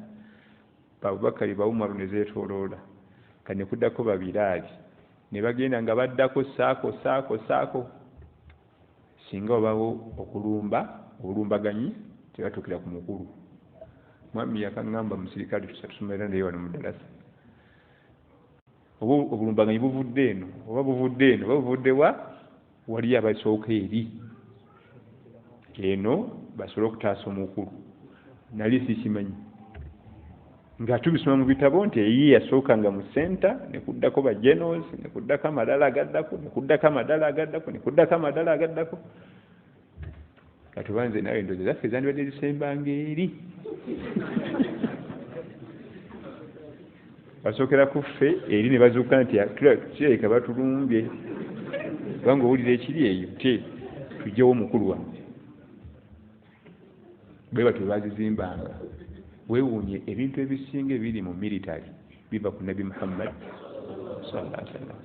babubakari bawumaru ne zeetooloola kati ne kuddako babiraali ne bagenda nga baddako saako singa obawo obulumbaganyi tebatuukira ku mukulu mwami yakaŋŋamba musirikale tusomera naye wano mu ddalasa oba obulumbaganyi buvudde eno oba buvudde wa wali abasooka eri eno basobole okutaasa omukulu nali sikimanyi nga tubisoma mu bitabo nti eyi yasookanga mu senta nekuddako bajenos nekuddako amadala agaddako katubanze nawe endozi zaffe zandibadde zisembanga eri basookera ku ffe eri ne bazuuka nti kirabika batulumbye kubanga owulira ekiri eyo te tujjewo omukulu wange bwe batyo bazizimbanga weewuunye ebintu ebisinga ebiri mu military biva ku nabi Muhammad sallallahu alaihi wasallam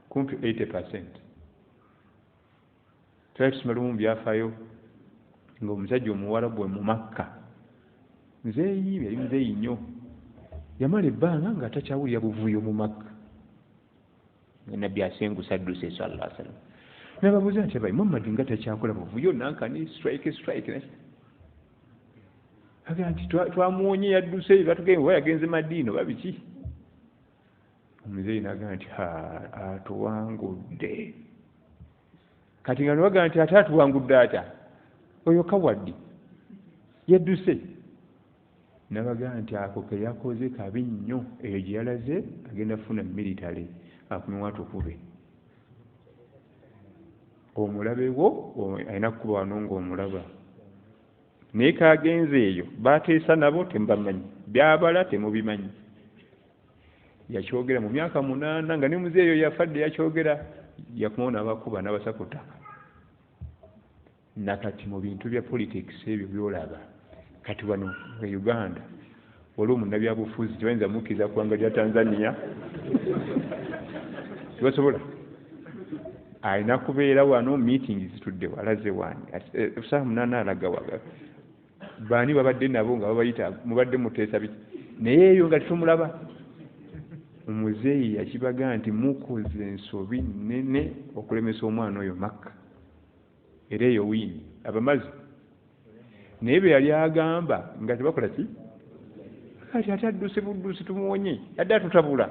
kumpi 80%. Twali tusoma lumu byafaayo ng'omusajja omuwarabu we mu Makka yali muzeeyi nnyo yamala ebbanga nga takyawulira buvuyo mu Makka nabbi asengusa adduse sallallahu alaihi wasallam nababuuza nti abayi Muhammad nga takyakola buvuyo nankani strike aga nti twamuwonye yadduse batugenda yagenze Madiina oba biki omuzeeyi naga nti atuwangudde kati nga nibaga nti ate atuwangudde ata oyo kawaddi yadduse nabaga nti ako ke yakoze kabi nnyo eyo gye yalaze agenda kufuna military akumiwa tukube omulabe wo alina kukuba wano ng'omulaba naye kagenze eyo bateesa nabo tembamanyi byabala temubimanyi yakyogera mu myaka 8 nga ne muzeeyi eyo yafadde yakyogera yakumawo n'abakuba n'abasakuta nakati mu bintu bya politics ebyo byolaba kati wano mu Uganda waliwo munnabyabufuzi tebayinza mukkiriza ggwanga lya Tanzania tebasobola alina kubeera wano meetings zitudde walaze wani saa 8 alaga waga baani babadde nabo nga babayita mubadde muteesa biki naye eyo nga tetumulaba omuzeeyi yakibaga nti mukoze ensobi nnene okulemesa omwana oyo Makka era eyo wiini abamazi naye bwe yali agamba nga tebakola ki kati ate adduse buddusi tumuwonye adde atutabula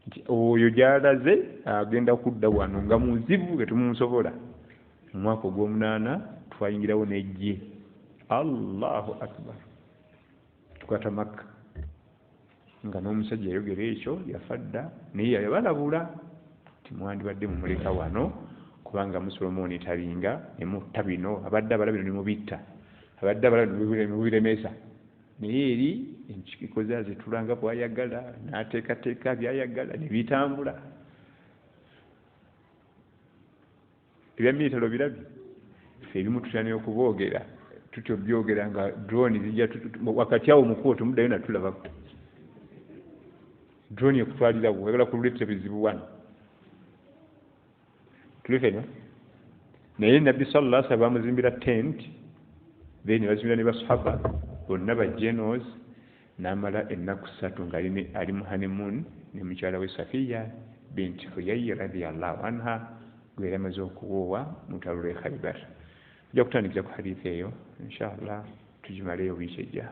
nti oyo gy'alaze agenda kudda wano nga muzibu ge tumumusobola mu mwaka ogw'omunaana twayingirawo n'ejje Allahu akbar tukwata Makka nga n'omusajja yayogera ekyo yafadda naye yabalabula timwandibadde mumuleka wano kubanga Musolomoni talinga nemutta bino abadde abala bino nemubitta abadde abala nemubiremesa naye eri enkiko zitulanga bwayagala n'ateekateeka byayagala ne bitambula ebya militalo birabye ffe ebimu tutandika okuboogera tutyo byogera nga drone zijja wakati awo mukubo temuddayo natulabako drone ekutwalira wagala kululeta bizibu wano tulifeno naye nabbi sallallahu alaihi wasallam bamuzimbira tent then bazimbira ne basahaba bonna bajenos n'amala ennaku 3 nga ali mu honeymoon ne mukyala we Safiya binti Huyayy radiyallahu anha gwe yamaze okuwoowa mu lutalo lw'e Khaybar. Tujja kutandikira ku hadithi eyo inshallah tugimaleyo wiiki ejja.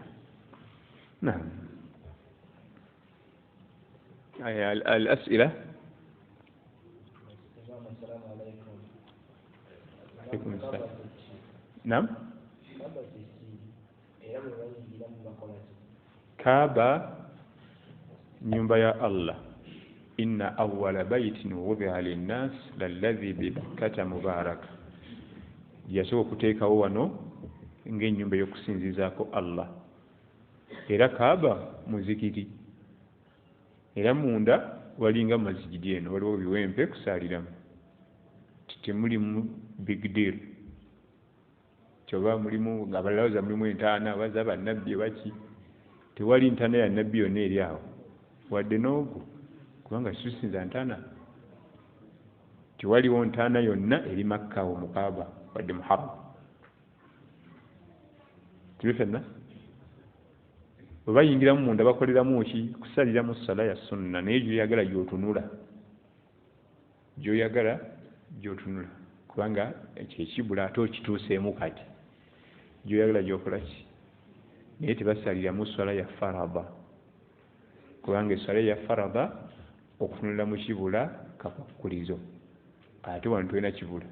Naam. الأسئلة. عليكم السلام. نعم. Kaaba nyumba ya Allah inna awwala baytin wudi'a lin-nas lalladhi bi Bakkata mubaraka yasobola okuteekawo wano ng'ennyumba y'okusinzizaako Allah era kaaba muzikiti era munda walinga mazijidi eno waliwo biwempe kusaaliramu temulimu big deal kyoba mulimu abalowooza mulimu entaana baza bannabbi baki tewali ntaana ya nabbi yonna eri awo wadde n'ogwo kubanga kitusinza ntaana tewaliwo ntaana yonna eri makka awo mu kaaba wadde muharam tuli fenna bwe bayingiramu munda bakoleramu ki kusaliramu sala ya sunna naye gyoyagala gyotunula gyotunula kubanga kyekibula ate okituuseemu kati gyoyagala gyokola ki naye tebasaliramu swala ya farada kubanga eswala ya farada okutunula mu kibula kakwakulizo ate wano tulina kibula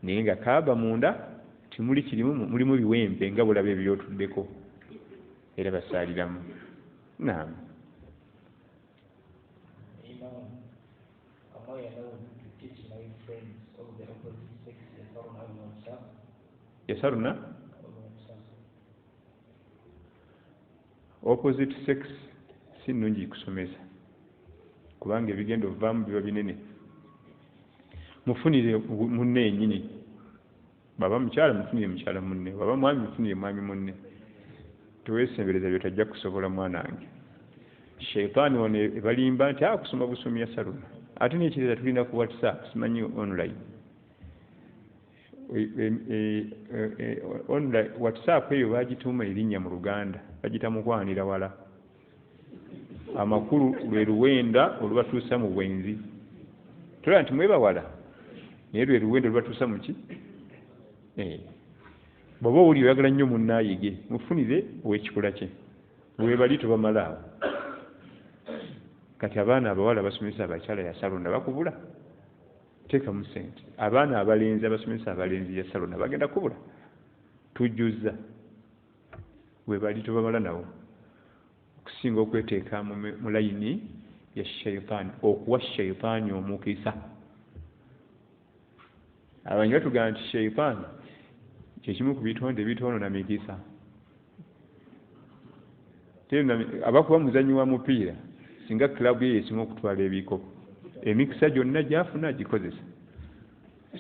naye nga kaaba munda timuli kirimu mulimu biwempe nga bulaba ebyotuddeko era basaaliramu naam yasaruna opposite sex si nnungi kusomesa kubanga ebigenda ovaamu biba binene mufunire munne yennyini baba mukyala mufunire mukyala munne baba mwami mufunire mwami munne teweesembereza byotajja kusobola mwana wange sheitaani wano ebalimba nti akusoma busomi yasaruna ate nekireza tulina ku whatsapp simanyi online online whatsapp eyo bagituuma erinnya mu luganda bagita mukwanira wala amakulu lwe luwenda olubatuusa mu bwenzi tola nti mwebawala naye lwe luwenda olubatuusa mu ki bw'oba owuli oyagala nnyo munnaayige mufunire ow'ekikula kye bwebali tobamalaawo kati abaana abawala abasomesa abakyala yasalonda bakubula teekamu sente abaana abalenzi abasomesa abalenzi yasalonda bagenda kubula tujjuza bwebali tobamala nawo okusinga okweteeka mu layini ya shaitaani okuwa shaitaani omukisa abangi batugamba nti shaitaani kyekimu ku bitonde bitoonona mikisa abakuba muzanyi wa mupiira singa kilabu ye yesinga okutwala ebiko emikisa gyonna gyafuna agikozesa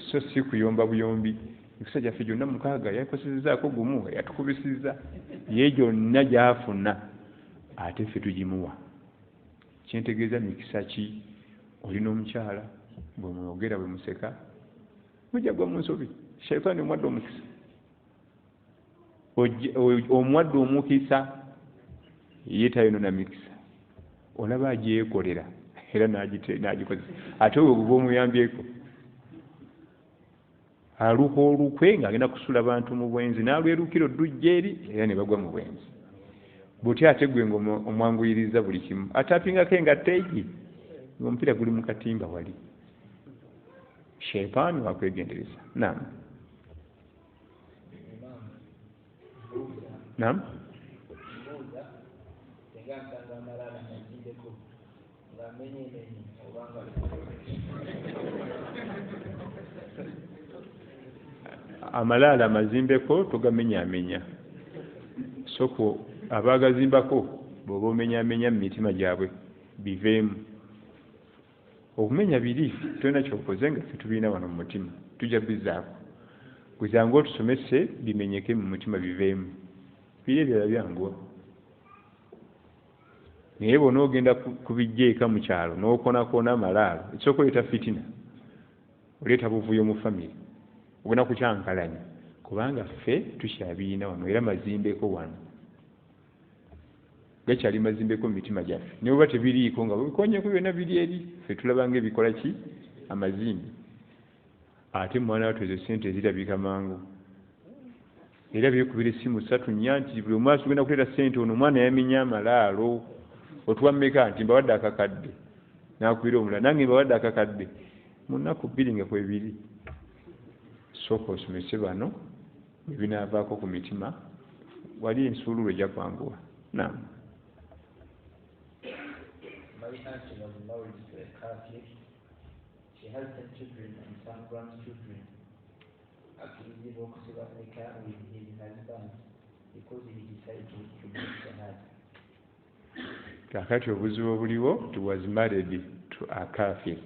so si kuyomba buyombi emikisa gyaffe gyonna mukaaga yakosezezaako gumu yatukubisiza ye gyonna gyafuna ate ffe tugimuwa kyentegeeza mikisa ki olina omukyala bwe mwogera bwe museka mujja gwa mu nsobi shaitaani omwadde omukisa omwadde omukisa ye tayonona mikisa olaba agyekolera era n'agikozesa ate we buba omuyambyeko aluka olukwe ng'agenda kusula bantu mu bwenzi n'alwerukira oddujja eri era ne bagwa mu bwenzi bw'otya ate gwe ng'omwanguyiriza buli kimu ataapingako engatta egi ng'omupiira guli mu katimba wali sheitaani wakwegendereza naam naam amalaala amazimbeko togamenyaamenya soko abaagazimbako bw'oba omenyaamenya mu mitima gyabwe biveemu okumenya biri tolina kyokoze nga ffe tubiina wano mu mutima tujja bizaako kuzanga otusomese bimenyeke mu mutima biveemu biri ebirala byanguwa naye bona ogenda kubijja eka mu kyalo n'okonakoona amalaalo ekisooka oleeta fitina oleeta buvuyo mu famire ogenda kukyankalanya kubanga ffe tukyabiina wano era mazimbeko wano gakyali mazimbeko mu mitima gyaffe naye oba tebiriiko nga bikonyeko byonna biri eri ffe tulabanga ebikola ki amazimbi ate mwana wattu ezo sente ezirabika mangu era byekubira essimu 3 nnya nti buli omwasi ogenda kuleeta sente ono omwana yamenya amalaalo otuwammeka nti mbawadde akakadde nakubira omulala nange mbawadde akakadde mu nnaku 2 nga kwebiri sooka osomese bano ebinaavaako ku mitima wali ensuululo ejja kwanguwa naam She has 10 children and some grandchildren. Akizibu kusiba nikah with his husband. because he decided to give shahada. Kakati obuzibu obuliwo, he was married to a kafir.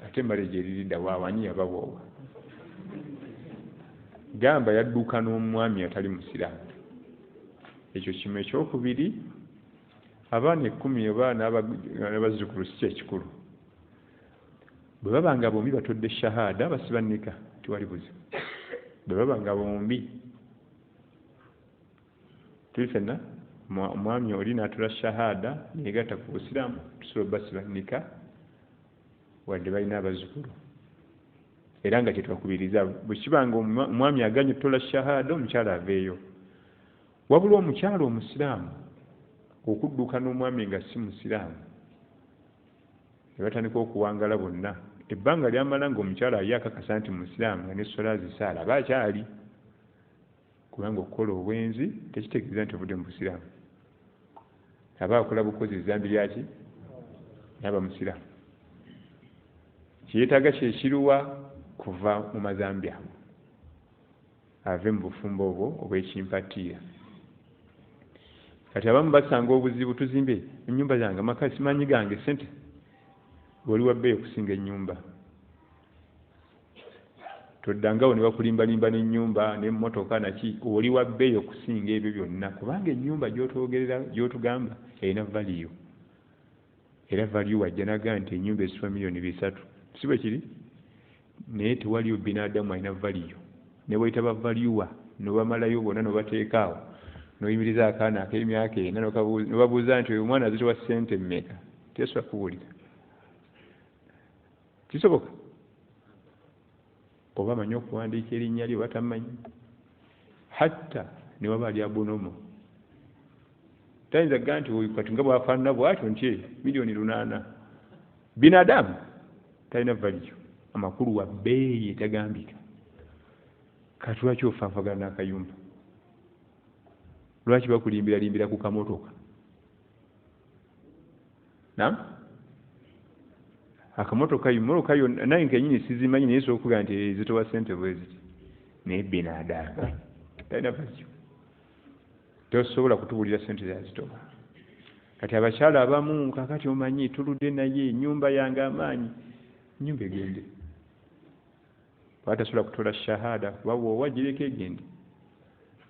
Ate marriage eririda waawani yabawoowa. Gamba yadduka n'omwami atali musiraamu. Ekyo kimu. Ekyokubiri, abaana 10 oba n'abazzukulu si kyekikulu. Bwe baba nga bombi batodde shahada basiba nikah, tewali buzibu. Bwe baba nga bombi tuli ffenna omwami oli n'atula shahada yeegatta ku busiraamu, tusobola basiba nikah wadde balina abazzukulu. Era nga kyetwakubiriza bwe kiba nga omwami aganye tutola shahada, omukyala aveeyo. Wabula omukyala omusiraamu okudduka n'omwami nga si musiraamu ne batandika okuwangala bonna. Ebbanga lyamala ng'omukyala ali akakasa nti musiraamu nga n'essola zisaala aba akyali. Kubanga okukola obwenzi tekitegeeza nti ovudde mu busiraamu. Aba akola bukozi ezzambi lyaki? Yaba musiraamu. Kyetaaga kyekiruwa kuva mu mazambi ago, ave mu bufumbo obwo obw'ekimpatiira. Kati abamu basanga obuzibu, tuzimbe ennyumba zange amaka simanyi gange sente. Oli wa bbeeyi okusinga ennyumba. Toddangawo ne bakulimbalimba n'ennyumba n'emmotoka naki, oli wa bbeeyi okusinga ebyo byonna, kubanga ennyumba gy'otugamba erina value. Era value wajja naga nti ennyumba esitwa $3,000,000. Si bwe kiri? Naye tewaliyo binadamu alina value. Ne bw'etaba valuwa n'obamalayo bonna n'obateekaawo n'oyimiriza akaana ak'emyaka 4 n'obabuuza nti oyo omwana azitowa ssente mmeka, tesobola kuwulira. Kisoboka? Oba amanyi okuwandiika erinnya lye oba tamanyi. Hatta ne waba ali abonomo tayinza kugaa nti oyo kati nga bw'afaanana bw'atyo nti $8,000,000. Binadamu talina value. Amakulu wa bbeeyi etagambika. Kati lwaki ofaafagana n'akayumba? Lwaki bakulimbiralimbira ku kamotoka? Naam? Akamotoka motoka yonna naye nkenyini sizimanyi naye sobola okugaa nti zitowa ssente bwe ziti. Naye binadamu talina value. Tosobola kutubuulira ssente zazitowa. Kati abakyala abamu kakati omanyi tuludde naye ennyumba yange amaanyi. Ennyumba egende. Batasobola kutola shahada wawoowa gireko egende.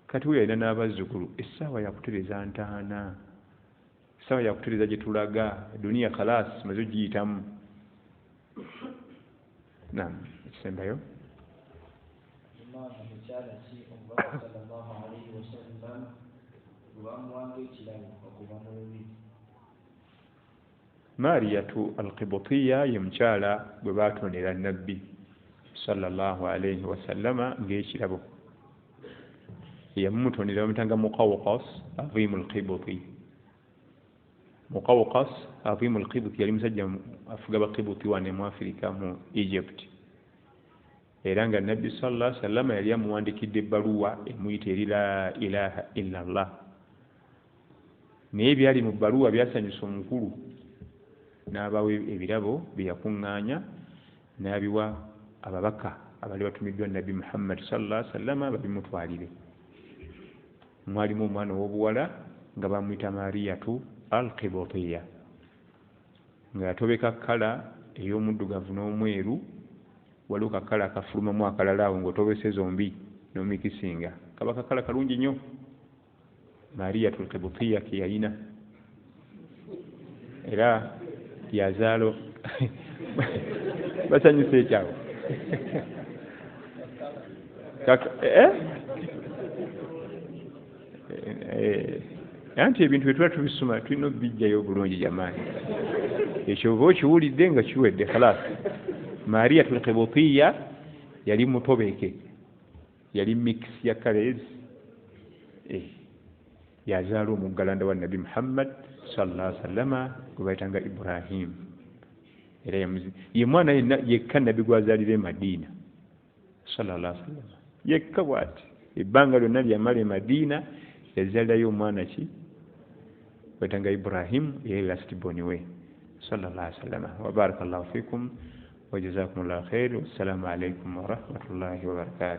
Kati we alina n'abazzukulu, essaawa yakutereza ntaana. Essaawa yakutereza gye tulaga. Duniya khalas maze ogiyitamu. Naam, ekisembayo. Imam omukyala ki omubaka sallallahu alayhi wa sallam lwamuwanga ekirabo okuva mu lubiri? Mariyatu al-Qibutiyya ye mukyala gwe baatondera Nabbi sallallahu alayhi wa sallama ng'ekirabo. Yamutondera bamutanga Muqawqas Azimul Qibuti. Muqawqas Azimul Qibuti yali musajja afuga Baqibuti wane mu Afrika mu Egypt. Era nga Nabbi sallallahu alayhi wa sallama yali amuwandikidde ebbaluwa emuyita eri la ilaha illa Allah. Naye byali mu bbaluwa byasanyusa omukulu. N'abawa ebirabo bye yakuŋŋaanya n'abiwa ababaka abali batumiddwa Nabbi Muhammad sallallahu alayhi wa sallama babimutwalire. Mwalimu omwana ow'obuwala nga bamuyita Mariyatu al-Qibutiyya, nga yatobeka kkala ey'omuddugavu n'omweru, waliwo kakkala akafulumamu akalala awo ng'otobese zombi n'omikisinga. Kaba kakkala kalungi nnyo. Mariyatu al-Qibutiyya ke yalina. Era yazaalo basanyusa ekyawo. Anti ebintu bye tuba tubisoma tulina okubijjayo obulungi jamaani. Ekyo oba okiwulidde nga kiwedde khalas. Mariyatu al-Qibutiyya yali mutobeke, yali mix ya colors. Yazaala omuggalanda wa Nabbi Muhammad sallallahu alayhi wa sallama gwe bayitanga Ibrahim. Era ye mwana yekka Nabbi gw'azaalira e Madiina sallallahu alayhi wa sallama. Yekka bw'ati ebbanga lyonna lyamala e Madiina yazaalirayo omwana ki bayitanga Ibrahim, ye last born we sallallahu alayhi wa sallama. Wa barakallahu fikum wa jazakumullahu khair. Wassalamu alaykum wa rahmatullahi wa barakatuh.